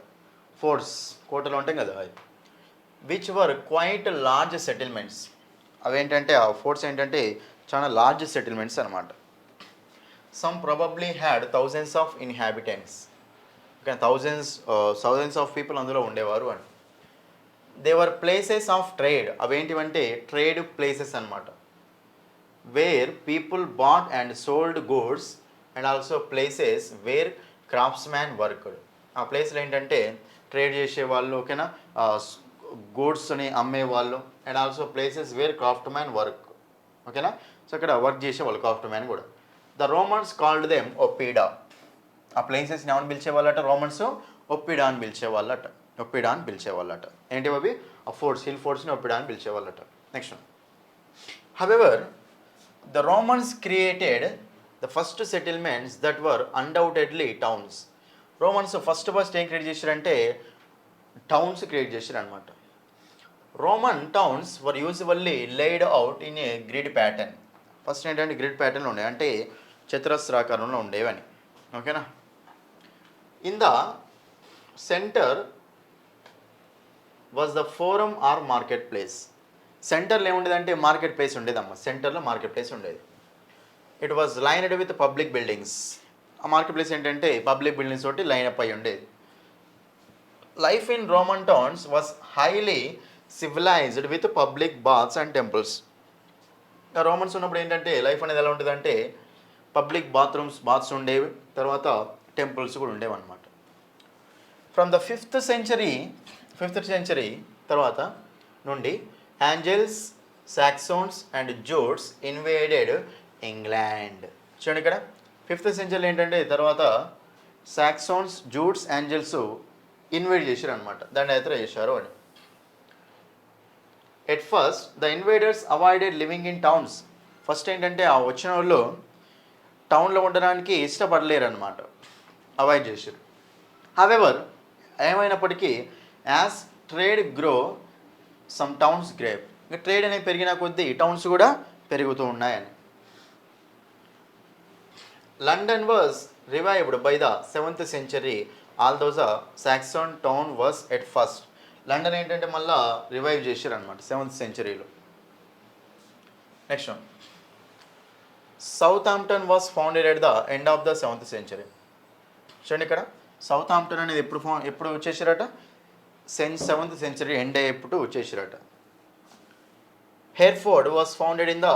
ఫోర్ట్స్ కోటలు ఉంటాయి కదా, which were quite large settlements. అవేంటంటే ఆ ఫోర్ట్స్ ఏంటంటే చాలా లార్జ్ సెటిల్మెంట్స్ అనమాట. Some probably had thousands of inhabitants. Okay, thousands of people అందులో ఉండేవారు అని. They were places of trade. అవేంటివంటే ట్రేడ్ ప్లేసెస్ అనమాట. Where people bought and sold goods and also places where craftsman worked. ఆ ప్లేస్లో ఏంటంటే ట్రేడ్ చేసేవాళ్ళు, ఓకేనా, గూడ్స్ని అమ్మేవాళ్ళు, and also places where craftsman work. ఓకేనా. సో ఇక్కడ వర్క్ చేసేవాళ్ళు క్రాఫ్ట్ మ్యాన్ కూడా. The Romans called them oppida. ఆ ప్లేసెస్ని ఏమని పిలిచేవాళ్ళట, రోమన్స్ ఒప్పిడా అని పిలిచేవాళ్ళట. ఒప్పిడా అని పిలిచేవాళ్ళట. ఏంటి అవి, ఆ ఫోర్ట్స్, హిల్ ఫోర్ట్స్ని ఒప్పిడా అని పిలిచేవాళ్ళట. Next, however the Romans created the first settlements that were undoubtedly towns. Romans first ఏం క్రియేట్ చేశారంటే టౌన్స్ క్రియేట్ చేశారు అనమాట. Roman towns were usually laid out in a grid pattern. First ఏంటంటే గ్రిడ్ ప్యాటర్న్లో ఉండే, అంటే చతురస్రాకారంలో ఉండేవని. ఓకేనా. In the centre was the forum or market place. సెంటర్లో ఏముండేదంటే మార్కెట్ ప్లేస్ ఉండేదమ్మా, సెంటర్లో మార్కెట్ ప్లేస్ ఉండేది. It was lined with public buildings. ఆ మార్కెట్ ప్లేస్ ఏంటంటే పబ్లిక్ బిల్డింగ్స్ తోటి లైన్ అప్ అయి ఉండేది. Life in Roman towns was highly civilised with public baths and temples. Romans ఉన్నప్పుడు ఏంటంటే లైఫ్ అనేది ఎలా ఉంటుందంటే పబ్లిక్ బాత్స్ ఉండేవి, తర్వాత టెంపుల్స్ కూడా ఉండేవి అనమాట. ఫ్రమ్ ద ఫిఫ్త్ సెంచరీ తర్వాత నుండి Angles, Saxons and Jutes invaded England. చూడండి ఇక్కడ 5th సెంచరీలో ఏంటంటే తర్వాత సాక్సోన్స్, జూట్స్, ఏంజల్స్ ఇన్వేడ్ చేశారు అనమాట, దండయాత్ర చేశారు అని. At first the invaders avoided living in towns. First ఏంటంటే ఆ వచ్చిన వాళ్ళు టౌన్లో ఉండడానికి ఇష్టపడలేరు అనమాట, అవాయిడ్ చేశారు. హవెవర్ ఏమైనప్పటికీ as trade grow some towns grew. ఇంకా ట్రేడ్ అనేది పెరిగిన కొద్దీ టౌన్స్ కూడా పెరుగుతూ ఉన్నాయని. London was revived by the 7th century although the Saxon town was at first. London ఏంటంటే మళ్ళీ రివైవ్ చేశారు అనమాట 7th సెంచరీలో. Next one, Southampton was founded at the end of the 7th century. చూడండి ఇక్కడ సౌత్ ఆంప్టన్ అనేది ఎప్పుడు వచ్చేసారట, 7th సెంచరీ ఎండ్ అయ్యేప్పుడు వచ్చేసారట. Hereford was founded in the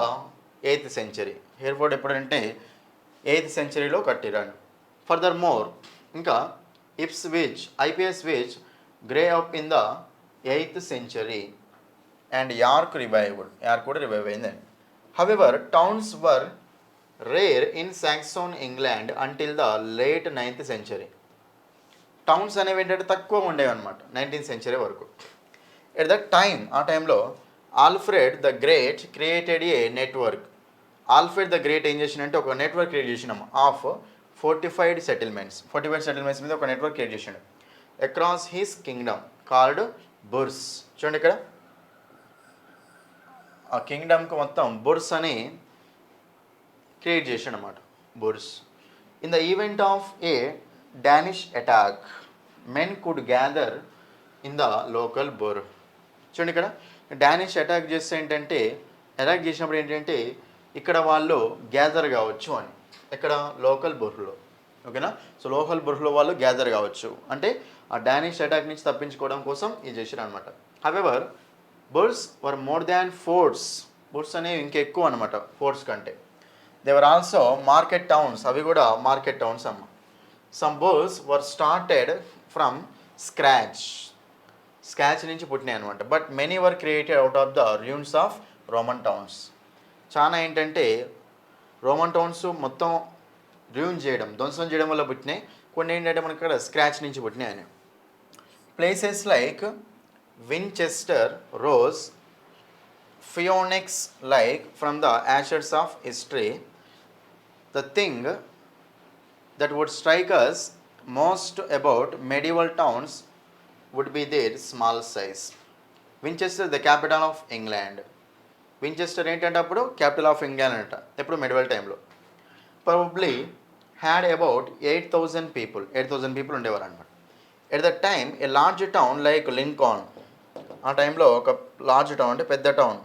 8th century. Hereford ఎప్పుడంటే 8th సెంచరీలో కట్టిరాను. ఫర్దర్ మోర్ ఇంకా Ipswich grew up in the 8th century and York కూడా రివైవ్ అయిందండి. However towns were rare in Saxon England until the late 9th century. Towns అనేవి ఏంటంటే తక్కువ ఉండేవి అనమాట 19th సెంచరీ వరకు. ఎట్ దట్ టైమ్ ఆ టైంలో Alfred the Great created a network. Alfred the great ఏం చేసిందంటే ఒక నెట్వర్క్ క్రియేట్ చేసినాము ఆఫ్ 45 సెటిల్మెంట్స్ మీద ఒక నెట్వర్క్ క్రియేట్ చేసిండు అక్రాస్ హిస్ కింగ్డమ్ కాల్డ్ బుర్స్. చూడండి ఇక్కడ ఆ కింగ్డమ్కి మొత్తం బుర్స్ అని క్రియేట్ చేసాడు అనమాట, burhs. In the event of a Danish attack men could gather in the local burh. చూడండి ఇక్కడ డానిష్ అటాక్ చేసినప్పుడు ఏంటంటే ఇక్కడ వాళ్ళు గ్యాదర్ కావచ్చు అని, ఇక్కడ లోకల్ బుర్లో. ఓకేనా, సో లోకల్ బుర్లో వాళ్ళు గ్యాదర్ కావచ్చు అంటే ఆ డానిష్ అటాక్ నుంచి తప్పించుకోవడం కోసం ఇది చేశారు అనమాట. However burhs were more than forts. Burhs అనేవి ఇంకెక్కువ అనమాట ఫోర్ట్స్ కంటే. దేవర్ ఆల్సో మార్కెట్ టౌన్స్, అవి కూడా మార్కెట్ టౌన్స్ అమ్మ. Some burhs were started from scratch నుంచి పుట్టినాయి అనమాట. But many were created out of the ruins of Roman towns. చాలా ఏంటంటే రోమన్ టౌన్స్ మొత్తం ధ్వంసం చేయడం వల్ల పుట్టినాయి, కొన్ని ఏంటంటే మనకి ఇక్కడ స్క్రాచ్ నుంచి పుట్టినాయి అని. Places like Winchester rose phoenix like from the ashes of history. The thing that would strike us most about medieval towns would be their small size. Winchester, the capital of England. Winchester ఏంటంటే అప్పుడు క్యాపిటల్ ఆఫ్ ఇంగ్లాండ్ అంట, ఎప్పుడు మెడివల్ టైంలో. ప్రాబబ్లీ హ్యాడ్ అబౌట్ 8,000 పీపుల్ ఉండేవారు అనమాట. At the time a large town like Lincoln, ఆ టైంలో ఒక లార్జ్ టౌన్ అంటే పెద్ద టౌన్,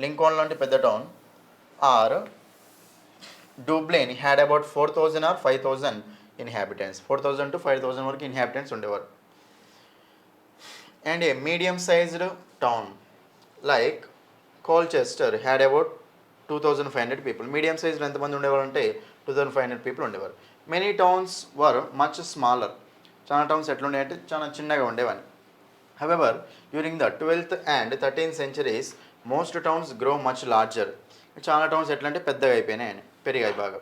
లింకాన్ లాంటి పెద్ద town or Dublin had about 4,000 or 5,000 inhabitants. 4,000 to 5,000 వరకు ఇన్హాబిటెంట్స్ ఉండేవారు. And a medium sized town like Colchester had about 2,500 people. Medium సైజ్లో ఎంతమంది ఉండేవారు అంటే 2,500 పీపుల్ ఉండేవారు. Many towns were much smaller. చాలా టౌన్స్ ఎట్లుండే చాలా చిన్నగా ఉండేవని. However during the 12th and 13th centuries most towns grow much larger. చాలా టౌన్స్ ఎట్లా అంటే పెద్దగా అయిపోయినాయి, పెరిగాయి బాగా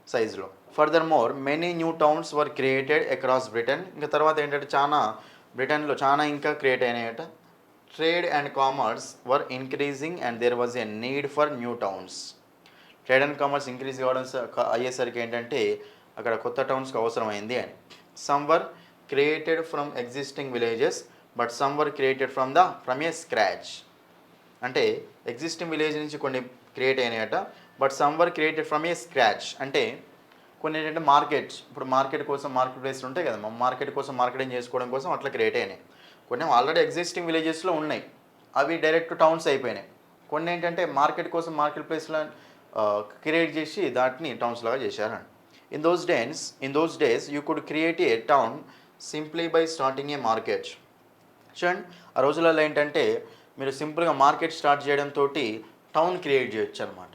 సైజులో. Further more many new towns were created across Britain. ఇంకా తర్వాత ఏంటంటే బ్రిటన్లో చాలా ఇంకా క్రియేట్ అయినాయట. Trade and commerce were increasing and there was a need for new towns. Trade and commerce increase కావడం అయ్యేసరికి ఏంటంటే అక్కడ కొత్త టౌన్స్కి అవసరమైంది అని. Some were created from existing villages but some were created from a scratch. అంటే ఎగ్జిస్టింగ్ విలేజ్ నుంచి కొన్ని క్రియేట్ అయినాయట, but some were created from a scratch. అంటే కొన్ని ఏంటంటే మార్కెట్ ప్లేస్ ఉంటాయి కదా, మార్కెట్ కోసం మార్కెటింగ్ చేసుకోవడం కోసం అట్లా క్రియేట్ అయినాయి. కొన్ని ఆల్రెడీ ఎగ్జిస్టింగ్ విలేజెస్లో ఉన్నాయి, అవి డైరెక్ట్ టౌన్స్ అయిపోయినాయి. కొన్ని ఏంటంటే మార్కెట్ కోసం మార్కెట్ ప్లేస్లో క్రియేట్ చేసి దాటిని టౌన్స్ లాగా చేశారండి. In those days you could create a town simply by starting A market. చూడండి, ఆ రోజులలో ఏంటంటే మీరు సింపుల్గా మార్కెట్ స్టార్ట్ చేయడంతో టౌన్ క్రియేట్ చేయొచ్చు అనమాట.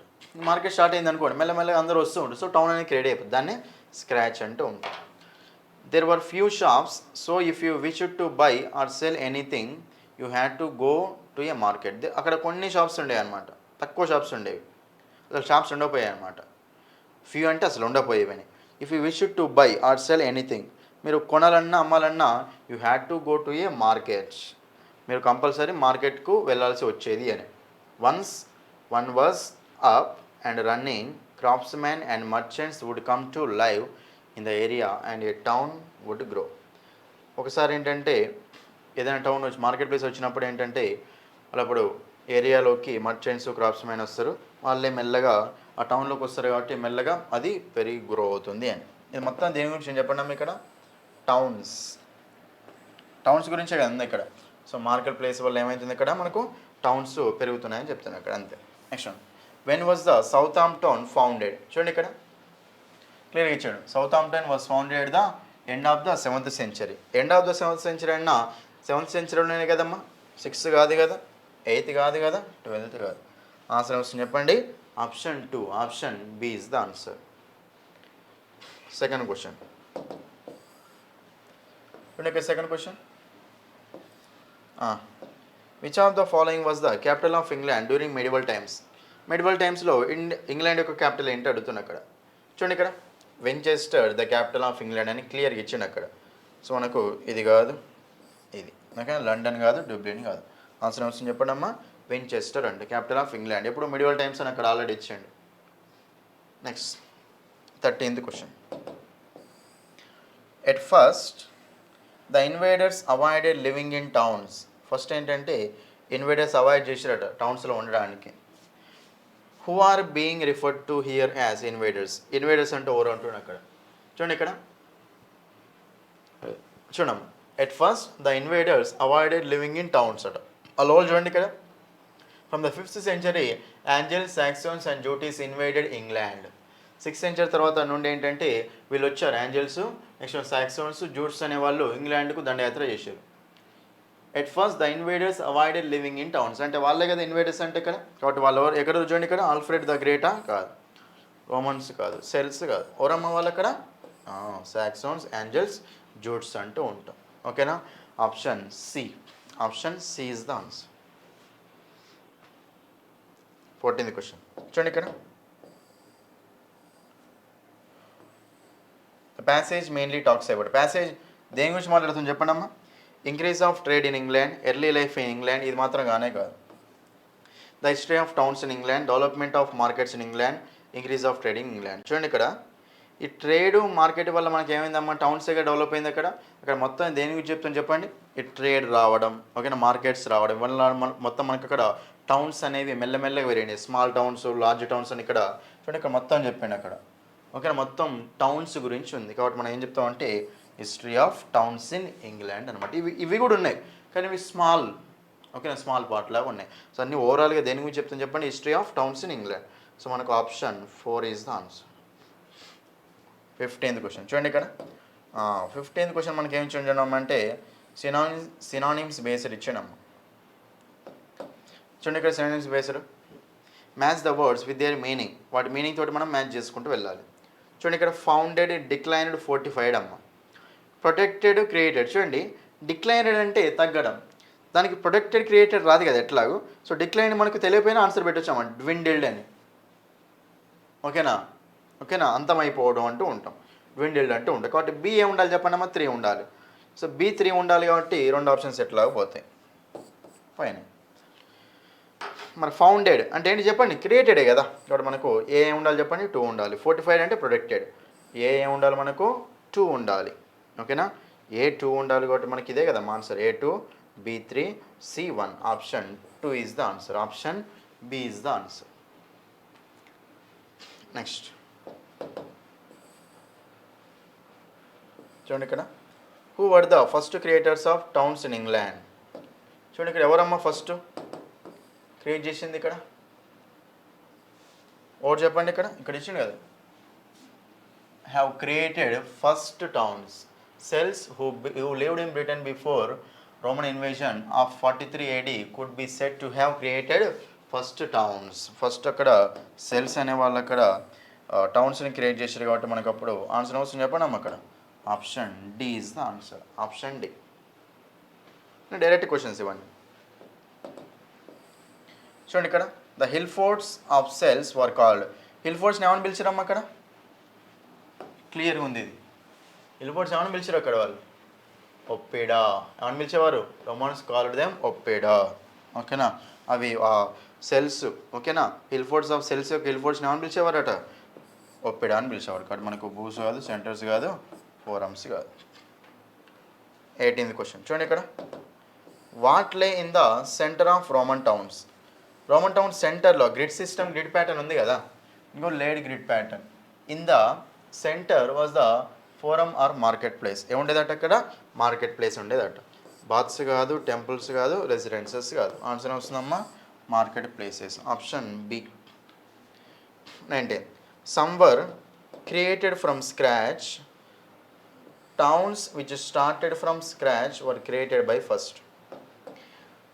మార్కెట్ స్టార్ట్ అయింది అనుకోండి, మెల్లమెల్లగా అందరూ వస్తూ ఉంటారు, సో టౌన్ అనేది క్రియేట్ అయిపోతుంది. దాన్ని స్క్రాచ్ అంటూ ఉంటుంది. There were few shops, so if you wished to buy or sell anything, you had to go to a market. అక్కడ కొన్ని షాప్స్ ఉండేవి అనమాట, తక్కువ షాప్స్ ఉండేవి, అసలు షాప్స్ ఉండకపోయాయి అనమాట. ఫ్యూ అంటే అసలు ఉండకపోయేవని. If you wish to buy or sell anything, మీరు కొనాలన్నా అమ్మాలన్నా you had to go to a market, మీరు కంపల్సరీ మార్కెట్కు వెళ్ళాల్సి వచ్చేది అని. Once one was up and running, craftsmen and merchants would come to live in the area and a town would grow. ఒకసారి ఏంటంటే ఏదైనా టౌన్ వచ్చి మార్కెట్ ప్లేస్ వచ్చినప్పుడు ఏంటంటే అప్పుడు ఏరియాలోకి మర్చెంట్స్ క్రాఫ్ట్స్మెన్ వస్తారు, వాళ్ళే మెల్లగా ఆ టౌన్లోకి వస్తారు కాబట్టి మెల్లగా అది పెరిగి గ్రో అవుతుంది అని. ఇది మొత్తం దేని గురించి నేను చెప్పండి ఇక్కడ, టౌన్స్ గురించే కదా ఇక్కడ. సో మార్కెట్ ప్లేస్ వల్ల ఏమవుతుంది ఇక్కడ మనకు టౌన్స్ పెరుగుతున్నాయని చెప్తున్నాను ఇక్కడ, అంతే. Next one, when was the Southampton founded? చూడండి ఇక్కడ క్లియర్గా ఇచ్చాడు. Southampton was founded the end of the 7th century. End of the 7th century అన్న 7th centuryలోనే కదమ్మా, 6th కాదు కదా, 8th కాదు కదా, 12th కాదు. ఆన్సర్ వస్తుంది చెప్పండి, option 2, option B is the answer. Second question చూడండి ఇక్కడ, second question, which of the following was the capital of England during medieval times? Medieval టైమ్స్లో ఇంగ్లాండ్ యొక్క క్యాపిటల్ ఏంటి అడుగుతున్నా అక్కడ. చూడండి ఇక్కడ, Winchester the capital of England అని క్లియర్గా ఇచ్చిండు అక్కడ. సో మనకు ఇది కాదు, ఇది ఓకే, లండన్ కాదు, డబ్లిన్ కాదు. ఆన్సర్ వస్తుంది చెప్పండి అమ్మా, వించెస్టర్ అంటే క్యాపిటల్ ఆఫ్ ఇంగ్లాండ్. ఎప్పుడు మెడివల్ టైమ్స్ అని అక్కడ ఆల్రెడీ ఇచ్చాడు. Next 13th question, at first the invaders avoided living in towns. First ఏంటంటే ఇన్వేడర్స్ అవాయిడ్ చేసారట టౌన్స్లో ఉండడానికి. Who are being referred to here as invaders? Invaders అంటే ఎవరు అంటున్నాడు అక్కడ. చూడండి ఇక్కడ, చూడం, at first the invaders avoided living in towns అట. అలో చూడండి ఇక్కడ, from the 5th century Angles, Saxons and Jutes invaded England. 6th century తర్వాత నుండి ఏంటంటే వీళ్ళు వచ్చారు, ఏంజల్స్, నెక్స్ట్ సాక్సన్స్, జూట్స్ అనే వాళ్ళు ఇంగ్లాండ్కు దండయాత్ర చేశారు. At first the invaders avoided living in towns అంటే వాళ్ళే కదా ఇన్వేడర్స్ అంటే ఇక్కడ. కాబట్టి వాళ్ళు ఎక్కడ చూడండి ఇక్కడ, ఆల్ఫ్రెడ్ ద గ్రేటా కాదు, రోమన్స్ కాదు, సెల్స్ కాదు, ఎవరమ్మ వాళ్ళు అక్కడ, సాక్సన్స్, ఏంజల్స్, జూట్స్ అంటూ ఉంటాం. ఓకేనా, option C, option C is the answer. 14th question చూడండి ఇక్కడ, passage mainly talks about. Passage దేని గురించి మాట్లాడుతుంది చెప్పండి అమ్మా, increase of trade in England, early life in England, ఇది మాత్రం కానే కాదు. The history of towns in England, development of markets in England, increase of trade in England. చూడండి ఇక్కడ, ఈ ట్రేడ్ మార్కెట్ వల్ల మనకి ఏమైందమ్మా, టౌన్స్ దగ్గర డెవలప్ అయింది అక్కడ. అక్కడ మొత్తం దేని గురించి చెప్తాను చెప్పండి, ఈ ట్రేడ్ రావడం, ఓకేనా, మార్కెట్స్ రావడం వల్ల మొత్తం మనకి అక్కడ టౌన్స్ అనేవి మెల్లమెల్లగా పెరిగినాయి. స్మాల్ టౌన్స్, లార్జ్ టౌన్స్ అని ఇక్కడ చూడండి, ఇక్కడ మొత్తం చెప్పండి అక్కడ, ఓకేనా, మొత్తం టౌన్స్ గురించి ఉంది. కాబట్టి మనం ఏం చెప్తామంటే history of towns in England అనమాట. ఇవి కూడా ఉన్నాయి కానీ ఇవి స్మాల్, ఓకేనా, స్మాల్ పార్ట్ లాగా ఉన్నాయి. సో అన్ని ఓవరాల్గా దేని గురించి చెప్తాను చెప్పండి, history of towns in England. So మనకు option 4 is the answer. 15th question చూడండి ఇక్కడ, 15th క్వశ్చన్ మనకి ఏమి చూడమంటే సినానిమ్స్ బేస్డ్ ఇచ్చాడమ్మ. చూడండి ఇక్కడ, synonyms based, match the words with their meaning, వాటి మీనింగ్ తోటి మనం మ్యాచ్ చేసుకుంటూ వెళ్ళాలి. చూడండి ఇక్కడ, ఫౌండెడ్, డిక్లైన్డ్, ఫోర్టిఫైడ్ అమ్మ. Protected, created. చూడండి, డిక్లైనెడ్ అంటే తగ్గడం, దానికి ప్రొటెక్టెడ్, క్రియేటెడ్ రాదు కదా ఎట్లాగో. సో డిక్లైన్ మనకు తెలియపోయినా ఆన్సర్ పెట్టొచ్చామా, డ్విండిల్డ్ అని. ఓకేనా, ఓకేనా, అంతమైపోవడం అంటూ ఉంటాం, డ్విండిల్డ్ అంటూ ఉంటాం. కాబట్టి బి ఏ ఉండాలి చెప్పండి అమ్మా, 3 ఉండాలి. సో బి 3 ఉండాలి కాబట్టి 2 ఆప్షన్స్ ఎట్లాగో పోతాయి. ఫైన్. మరి ఫౌండెడ్ అంటే ఏంటి చెప్పండి, క్రియేటెడే కదా. కాబట్టి మనకు ఏ ఉండాలి చెప్పండి, 2 ఉండాలి. ఫోర్టిఫైడ్ అంటే ప్రొటెక్టెడ్, ఏ ఉండాలి మనకు, 2 ఉండాలి. ఓకేనా, ఏ 2 ఉండాలి కాబట్టి మనకి ఇదే కదా answer, A2, B3, C1. Option 2 is the answer, option B is the answer. Next చూడండి ఇక్కడ, who were the first creators of towns in England? చూడండి ఇక్కడ ఎవరమ్మా ఫస్ట్ క్రియేట్ చేసింది ఇక్కడ ఓట్ చెప్పండి ఇక్కడ ఇచ్చింది కదా have created first towns. Celts who lived in Britain before Roman invasion of 43 AD could be said to have created first towns. First అక్కడ సెల్స్ అనే వాళ్ళు అక్కడ టౌన్స్ని క్రియేట్ చేశారు కాబట్టి మనకు అప్పుడు ఆన్సర్ వస్తుంది చెప్పండి అమ్మ అక్కడ option D is the answer option D direct questions ఇవ్వండి చూడండి ఇక్కడ the hill forts of Celts were called hill ఫోర్ట్స్ని ఏమని పిలిచారమ్మ అక్కడ క్లియర్గా ఉంది ఇది హిల్ ఫోర్ట్స్ ఏమని పిలిచారు అక్కడ వాళ్ళు ఒప్పేడా ఏమని పిలిచేవారు రొమాన్స్ కాల్డ్ దెమ్ ఒప్పేడా ఓకేనా అవి సెల్స్ ఓకేనా హిల్ ఫోర్ట్స్ ఆఫ్ సెల్స్ యొక్క హిల్ ఫోర్ట్స్ని ఏమని పిలిచేవారట ఒప్పేడా అని పిలిచేవారు కాబట్టి మనకు బూస్ కాదు సెంటర్స్ కాదు ఫోరమ్స్ కాదు 18th క్వశ్చన్ చూడండి ఇక్కడ what lay in the centre of Roman towns సెంటర్లో గ్రిడ్ సిస్టమ్ గ్రిడ్ ప్యాటర్న్ ఉంది కదా ఇంకో laid grid pattern in the centre was the forum or market place ఏముండేదట అక్కడ మార్కెట్ ప్లేస్ ఉండేదట బాత్స్ కాదు టెంపుల్స్ కాదు రెసిడెన్సెస్ కాదు ఆన్సర్ వస్తుందమ్మా market places option B 19 some were created from scratch towns which started from scratch were created by first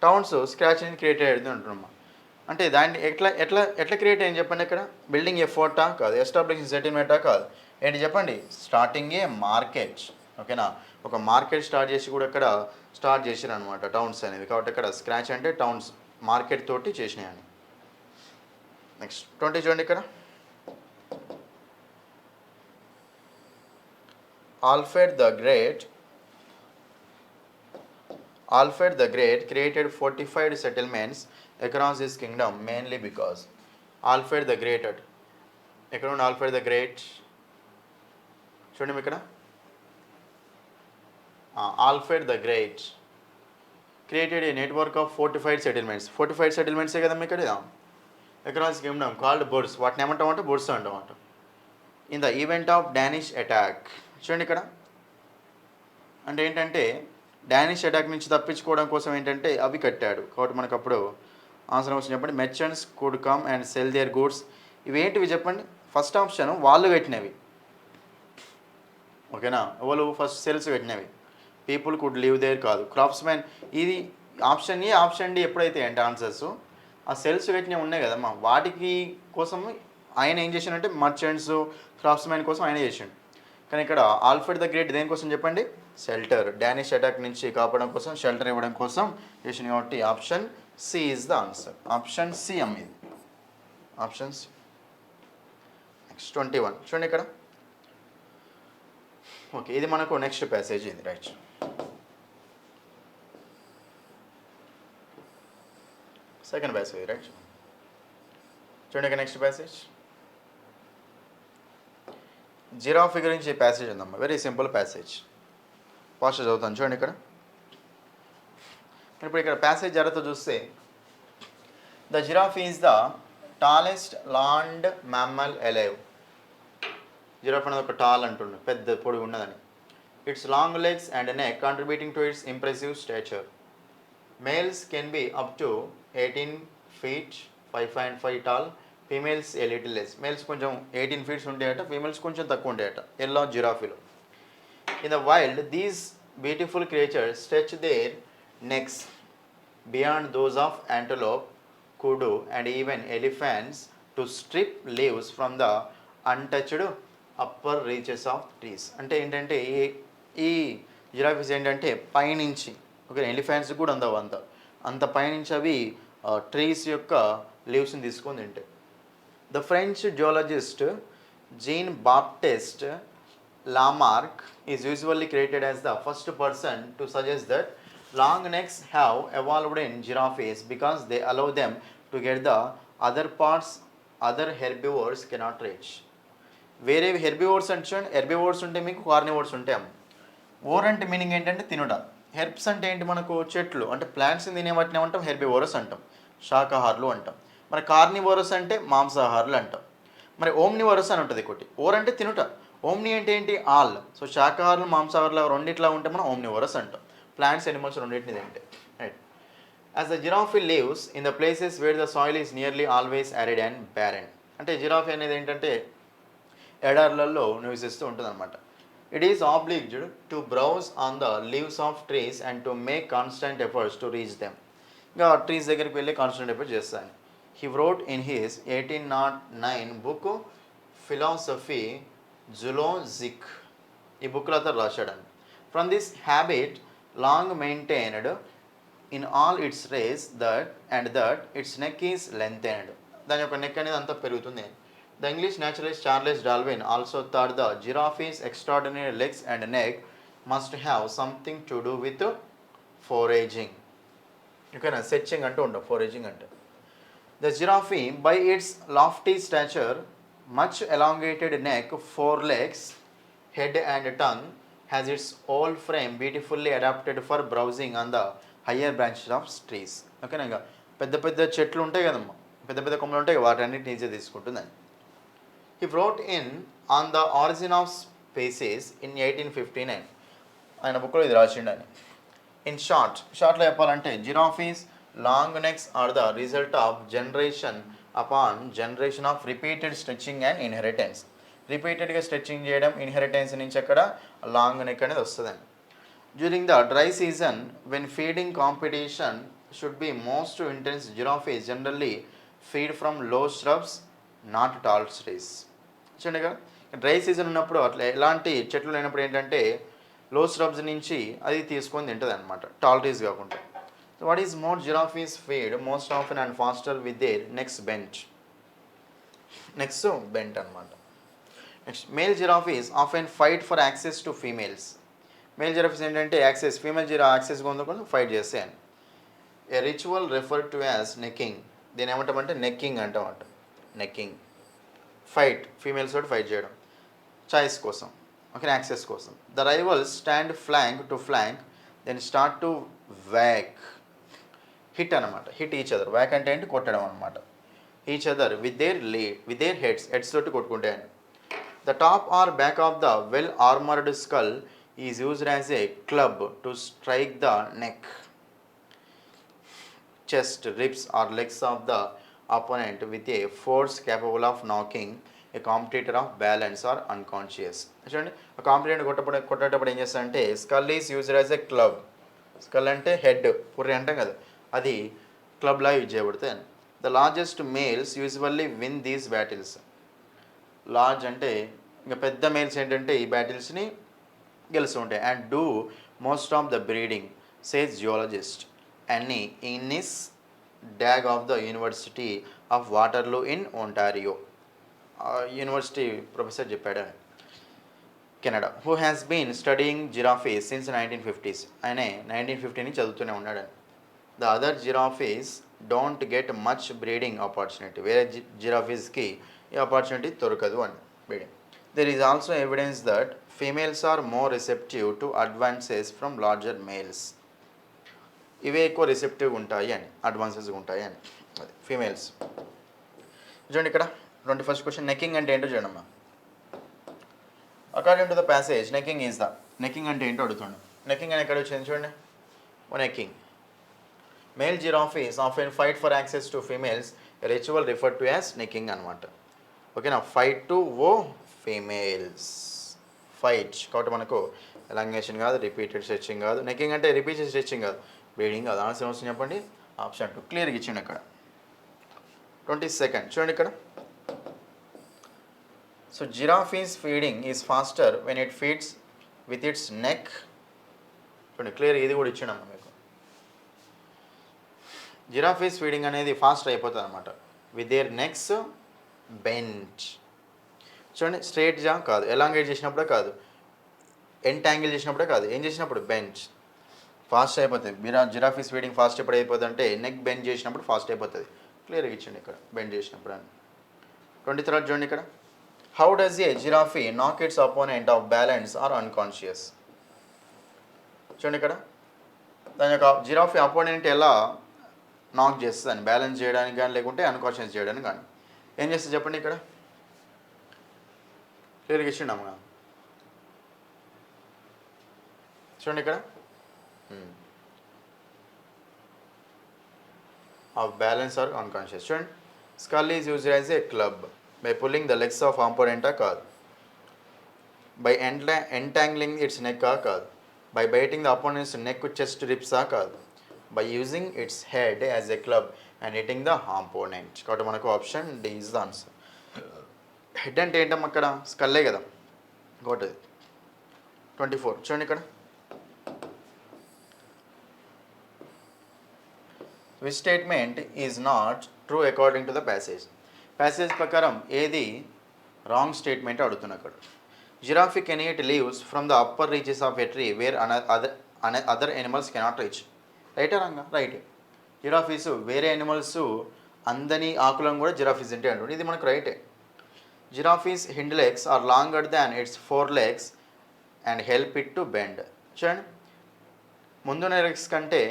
towns scratch నుంచి క్రియేట్ అయ్యేది అంటున్నామ్మా అంటే దాన్ని ఎట్లా క్రియేట్ అయ్యింది చెప్పండి ఇక్కడ బిల్డింగ్ ఎఫోర్టా కాదు ఎస్టాబ్లిషింగ్ సెటిల్మెంటా కాదు ఏంటి చెప్పండి స్టార్టింగ్ ఏ మార్కెట్ ఓకేనా ఒక మార్కెట్ స్టార్ట్ చేసి కూడా ఇక్కడ స్టార్ట్ చేసారు అనమాట టౌన్స్ అనేది కాబట్టి ఇక్కడ స్క్రాచ్ అంటే టౌన్స్ మార్కెట్ తోటి చేసినాయని నెక్స్ట్ 20 చూడండి ఇక్కడ Alfred the great created fortified settlements across his kingdom mainly because Alfred the Great ఎక్కడ ఉంది ఆల్ఫ్రెడ్ ద గ్రేట్ చూడండి ఇక్కడ Alfred the Great created a network of fortified సెటిల్మెంట్సే కదా ఇక్కడ అక్రాస్ కింగ్డమ్ కాల్డ్ బోర్డ్స్ వాటిని ఏమంటామంటే బోర్డ్స్ అంటామంట in the event of Danish attack చూడండి ఇక్కడ అంటే ఏంటంటే డానిష్ అటాక్ నుంచి తప్పించుకోవడం కోసం ఏంటంటే అవి కట్టాడు కాబట్టి మనకు అప్పుడు ఆన్సర్ వచ్చింది చెప్పండి merchants could come and sell their goods ఇవేంటివి చెప్పండి ఫస్ట్ ఆప్షన్ వాళ్ళు కట్టినవి ఓకేనా వాళ్ళు ఫస్ట్ సెల్స్ కట్టినవి పీపుల్ కుడ్ లివ్ దేర్ కాదు క్రాఫ్ట్స్మెన్ ఇది ఆప్షన్ ఏ ఆప్షన్ డి ఎప్పుడైతే అంటే ఆన్సర్స్ ఆ సెల్స్ కట్టినవి ఉన్నాయి కదమ్మా వాటికి కోసం ఆయన ఏం చేశాడంటే మర్చెంట్స్ క్రాఫ్ట్స్మెన్ కోసం ఆయన చేసిండు కానీ ఇక్కడ ఆల్ఫ్రెడ్ ద గ్రేట్ దేనికోసం చెప్పండి షెల్టర్ డానిష్ అటాక్ నుంచి కాపాడడం కోసం షెల్టర్ ఇవ్వడం కోసం చేసింది కాబట్టి option C is the answer option C um ఇది ఆప్షన్ సి నెక్స్ట్ 21 చూడండి ఇక్కడ ఓకే ఇది మనకు నెక్స్ట్ ప్యాసేజ్ ఇది రైట్ సెకండ్ ప్యాసేజ్ రైట్ చూడండి ఇక్కడ నెక్స్ట్ ప్యాసేజ్ జిరాఫీ గురించి ప్యాసేజ్ ఉందమ్మా వెరీ సింపుల్ ప్యాసేజ్ ఫాస్ట్ చదువుతాను చూడండి ఇక్కడ ఇప్పుడు ఇక్కడ ప్యాసేజ్ జరుగుతూ చూస్తే the giraffe is the tallest land mammal alive giraffe అనేది ఒక టాల్ అంటుండే పెద్ద పొడుగు ఉన్నదని its long legs and neck contributing to its impressive stature males can be up to 18 feet 5.5 tall females a little less males కొంచెం 18 feet ఉంటాయట ఫీమేల్స్ కొంచెం తక్కువ ఉంటాయట ఎల్లో జిరాఫీలో in the wild these beautiful creatures stretch their necks beyond those of antelope kudu and even elephants to strip leaves from the untouched upper reaches of trees అంటే ఏంటంటే ఈ జిరాఫీస్ ఏంటంటే పైనుంచి ఓకే ఎలిఫెంట్స్ కూడా అందవు అంత పైనుంచి అవి ట్రీస్ యొక్క లీవ్స్ని తీసుకొని తింటాయి the French geologist Jean Baptiste Lamarck is usually created as the first person to suggest that long necks have evolved in giraffes because they allow them to get the other parts other herbivores cannot reach. వేరే హెర్బివోర్స్ అంటే హెర్బివోర్స్ ఉంటే మీకు కార్నివోర్స్ ఉంటాయి ఓర్ అంటే మీనింగ్ ఏంటంటే తినుట హెర్బ్స్ అంటే ఏంటి మనకు చెట్లు అంటే ప్లాంట్స్ని తినే వాటిని ఏమంటాం హెర్బివోరస్ అంటాం శాకాహారులు అంటాం మరి కార్నివోరస్ అంటే మాంసాహారులు అంటాం మరి ఓమ్నివోరస్ అని ఉంటుంది ఒకటి ఓర్ అంటే తినుట ఓమ్ని అంటే ఏంటి ఆల్ సో శాకాహారులు మాంసాహారులు రెండిట్లా ఉంటే మనం ఓమ్నివోరస్ అంటాం ప్లాంట్స్ ఎనిమల్స్ రెండింటిని తింటే right as the giraffe lives in the places where the soil is nearly always arid and barren. అంటే జిరాఫీ అనేది ఏంటంటే ఎడార్లలో నివసిస్తూ ఉంటుంది అనమాట. It is obliged to browse on the leaves of trees and to make constant efforts to reach them. ఇంకా ట్రీస్ దగ్గరికి వెళ్ళి కాన్స్టెంట్ ఎఫర్ట్ చేస్తాను. He wrote in his 1809 book Philosophie Zoologique. ఈ బుక్లో అతను రాశాడని. From this habit long maintained in all its race that its neck is lengthened. దాని యొక్క నెక్ అనేది అంతా పెరుగుతుంది. The English naturalist Charles Darwin also thought the giraffe's extraordinary legs and neck must have something to do with foraging. Okay, setching అంటూ ఉండవు, foraging అంటే. The giraffe, by its lofty stature, much elongated neck, 4 legs, head and tongue, has its whole frame beautifully adapted for browsing on the higher branches of trees. ఓకేనా, ఇంకా పెద్ద పెద్ద చెట్లు ఉంటాయి కదమ్మా, పెద్ద పెద్ద కొమ్మలు ఉంటాయి, వాటన్నిటిని ఈజీగా తీసుకుంటుందని. He wrote in On the Origin of Species in 1859. ఆయన బుక్లో ఇది రాసిండని. ఇన్ షార్ట్లో చెప్పాలంటే giraffes long necks are the result of generation upon generation of repeated stretching and inheritance. రిపీటెడ్గా స్ట్రెచ్చింగ్ చేయడం, ఇన్హెరిటెన్స్ నుంచి అక్కడ లాంగ్ నెక్ అనేది వస్తుందండి. During the dry season when feeding competition should be most intense, giraffes generally feed from low shrubs, not tall trees. చూడండిగా, డ్రై సీజన్ ఉన్నప్పుడు అట్లా ఎలాంటి చెట్లు లేనప్పుడు ఏంటంటే లో shrubs నుంచి అది తీసుకొని తింటుంది అనమాట, టాల్ ట్రీస్ కాకుండా. So what is more giraffes feed most often and faster with their necks bent అనమాట. Next male giraffes often fight for access to females. Male giraffes ఏంటంటే ఫీమేల్ యాక్సెస్ పొందుకొని ఫైట్ చేస్తాయని. A ritual refer to as necking. దీని ఏమంటామంటే నెక్కింగ్ అంటామంట. నెక్కింగ్, ఫైట్, ఫీమేల్స్ తోటి ఫైట్ చేయడం చాయిస్ కోసం, ఓకే, యాక్సెస్ కోసం. The rivals stand flank to flank then start to wack, hit అనమాట, హిట్ ఈచ్ అదర్. వ్యాక్ అంటే ఏంటి, కొట్టడం అనమాట. Each other with their heads తోటి కొట్టుకుంటాయని. The top or back of the well armoured skull is used as a club to strike the neck, chest, ribs or legs of the opponent with a force capable of knocking a competitor off balance or unconscious. చూడండి, ఆ కాంపిటేటర్ కొట్టేటప్పుడు ఏం చేస్తారంటే skull is used as a club. Skull అంటే హెడ్, పుర్రి అంటాం కదా, అది క్లబ్లా యూజ్ చేయబడుతుంది. The largest males usually win these battles. Large అంటే ఇంకా పెద్ద మేల్స్ ఏంటంటే ఈ బ్యాటిల్స్ని గెలుస్తూ ఉంటాయి. And do most of the breeding, says geologist Anne Innis Dagg of the University of Waterloo in Ontario. University professor చెప్పాడు, Canada, who has been studying giraffes since 1950s. ఆయనే 1950 నుంచి చదువుతూనే ఉన్నాడని. The other giraffes don't get much breeding opportunity. వేరే జిరాఫీస్కి ఈ ఆపర్చునిటీ దొరకదు అని breeding. There is also evidence that females are more receptive to advances from larger males. ఇవే ఎక్కువ రిసెప్టివ్గా ఉంటాయి అని, అడ్వాన్సెస్గా ఉంటాయి అని, అది ఫీమేల్స్. చూడండి ఇక్కడ 21st క్వశ్చన్, నెక్కింగ్ అంటే ఏంటో చూడమ్మా. According to the passage necking is the, necking అంటే ఏంటో అడుగుతుండు. నెక్కింగ్ అని ఎక్కడ వచ్చింది చూడండి. Necking, male giraffes often fight for access to females, ritual refer to as necking అనమాట. ఓకేనా, ఫైట్ టు ఫీమేల్స్, ఫైట్ కాబట్టి మనకు ఎలాంగేషన్ కాదు, రిపీటెడ్ స్ట్రెచ్చింగ్ కాదు. నెక్కింగ్ అంటే రిపీటెడ్ స్ట్రెచ్చింగ్ కాదు, బ్రీడింగ్ కాదు. ఆన్సర్ వస్తుంది చెప్పండి, ఆప్షన్ 2 క్లియర్గా ఇచ్చిండు అక్కడ. 22nd చూడండి ఇక్కడ. So giraffes feeding is faster when it feeds with its neck. చూడండి క్లియర్, ఇది కూడా ఇచ్చిండమ్మా మీకు. జిరాఫీస్ ఫీడింగ్ అనేది ఫాస్ట్ అయిపోతుంది అనమాట విత్ దేర్ నెక్స్ బెంట్. చూడండి, స్ట్రైట్గా కాదు, ఎలాంగేట్ చేసినప్పుడే కాదు, ఎంటాంగిల్ చేసినప్పుడే కాదు, ఏం చేసినప్పుడు బెంచ్ ఫాస్ట్ అయిపోతుంది. జిరాఫీస్ ఫీడింగ్ ఫాస్ట్ ఎప్పుడు అయిపోతుంది అంటే నెక్ బెండ్ చేసినప్పుడు ఫాస్ట్ అయిపోతుంది. క్లియర్గా ఇచ్చిండి ఇక్కడ, బెండ్ చేసినప్పుడు అని. 23rd చూడండి ఇక్కడ. హౌ డస్ ఏ జిరాఫీ నాక్ it's opponent of balance or unconscious. చూడండి ఇక్కడ, దాని యొక్క జిరాఫీ అపోనెంట్ ఎలా నాక్ చేస్తుంది, బ్యాలెన్స్ చేయడానికి కానీ లేకుంటే అన్కాన్షియస్ చేయడానికి కానీ. ఏం చేస్తుంది చెప్పండి ఇక్కడ, క్లియర్గా ఇచ్చిండమ్మా. చూడండి ఇక్కడ, ఆఫ్ బ్యాలెన్స్ ఆర్ అన్కాన్షియస్. చూడండి, skull is used as a club by pulling the legs of ఆంపోనెంటా కాదు, బై ఎంటాంగ్లింగ్ ఇట్స్ నెక్ కాదు, by biting the opponent's neck chest రిప్సా కాదు, by using its head as a club and hitting the opponent. కాబట్టి మనకు option D is the answer. Head అంటే ఏంటమ్మా అక్కడ? స్కల్లే కదా. ఇంకోటి 24 చూడండి ఇక్కడ. Which statement is not true according to the passage. Passage ప్రకారం ఏది రాంగ్ స్టేట్మెంట్ అడుగుతున్నా అక్కడ. Giraffe can eat leaves from the upper reaches of a tree where other animals cannot reach. రైటా రాంగా? రైట్. జిరాఫీస్ వేరే యానిమల్స్ అందని ఆకులను కూడా జిరాఫీస్ తింటే అంటుంది. ఇది మనకు రైటే. Giraffes hind legs are longer than its 4 legs and help it to bend. చూడండి, ముందున్న లెగ్స్ కంటే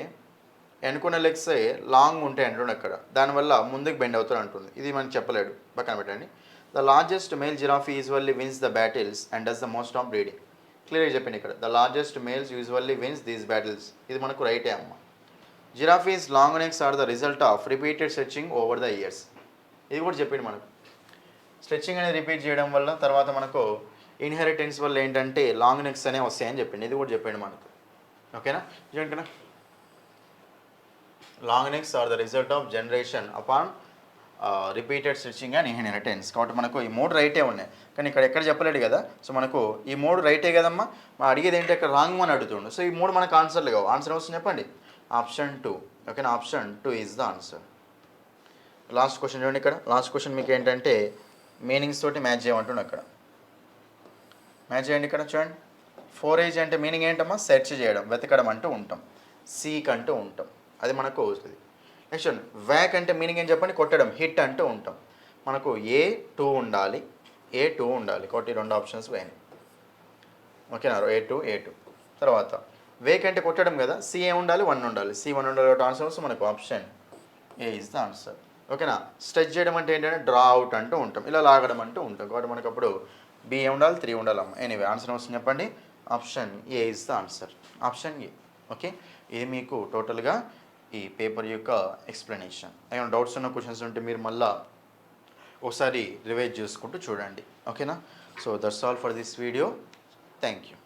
వెనుకున్న లెగ్స్ లాంగ్ ఉంటాయి అంటుండే అక్కడ, దానివల్ల ముందుకు బెండ్ అవుతాడు అంటుంది. ఇది మనం చెప్పలేడు, పక్కన పెట్టండి. The largest male giraffe usually wins the battles and does the most of breeding. క్లియర్గా చెప్పింది ఇక్కడ. The largest males usually wins these battles. ఇది మనకు రైటే అమ్మ. Giraffes long necks are the result of repeated stretching over the years. ఇది కూడా చెప్పింది మనకు. స్ట్రెచింగ్ అనేది రిపీట్ చేయడం వల్ల తర్వాత మనకు ఇన్హెరిటెన్స్ వల్ల ఏంటంటే లాంగ్ నెక్స్ అనేవి వస్తాయని చెప్పింది. ఇది కూడా చెప్పండి మనకు. ఓకేనా? చూడండి, long necks are the result of generation upon repeated stretching and inheritance. కాబట్టి మనకు ఈ 3 రైటే ఉన్నాయి, కానీ ఇక్కడ ఎక్కడ చెప్పలేడు కదా. సో మనకు ఈ 3 రైటే కదమ్మా. మా అడిగేది ఏంటి అక్కడ? రాంగ్ అని అడుగుతుండు. సో ఈ 3 మనకు ఆన్సర్లు కావు. ఆన్సర్ వస్తుంది చెప్పండి. ఆప్షన్ 2. ఓకేనా? Option 2 is the answer. Last question చూడండి ఇక్కడ. లాస్ట్ క్వశ్చన్ మీకు ఏంటంటే మీనింగ్స్ తోటి మ్యాచ్ చేయమంటుండే అక్కడ. మ్యాచ్ చేయండి ఇక్కడ. చూడండి, 4 అంటే మీనింగ్ ఏంటమ్మా? సెర్చ్ చేయడం, వెతకడం అంటూ ఉంటాం. సీక్ అంటూ ఉంటాం, అది మనకు వస్తుంది. నెక్స్ట్ వ్యాక్ అంటే మీనింగ్ ఏం చెప్పండి? కొట్టడం, హిట్ అంటూ ఉంటాం. మనకు A2 ఉండాలి, A2 ఉండాలి. కాబట్టి 2 ఆప్షన్స్ పోయినాయి. ఓకేనా? A2. తర్వాత వేక్ అంటే కొట్టడం కదా, C ఏ ఉండాలి, 1 ఉండాలి. C1 ఉండాలి. కాబట్టి ఆన్సర్ వస్తే మనకు option A is the answer. ఓకేనా? స్ట్రెచ్ చేయడం అంటే ఏంటంటే డ్రా అవుట్ అంటూ ఉంటాం, ఇలా లాగడం అంటూ ఉంటాం. కాబట్టి మనకు అప్పుడు B ఏ ఉండాలి, 3 ఉండాలమ్మ. ఎనీవే ఆన్సర్ వస్తుంది చెప్పండి. Option A is the answer. Option A. Okay, ఇది మీకు టోటల్గా ఈ పేపర్ యొక్క ఎక్స్ప్లెనేషన్. ఏమైనా డౌట్స్ ఉన్న క్వశ్చన్స్ ఉంటే మీరు మళ్ళీ ఒకసారి రివైజ్ చేసుకుంటూ చూడండి. ఓకేనా? So that's all for this video. Thank you.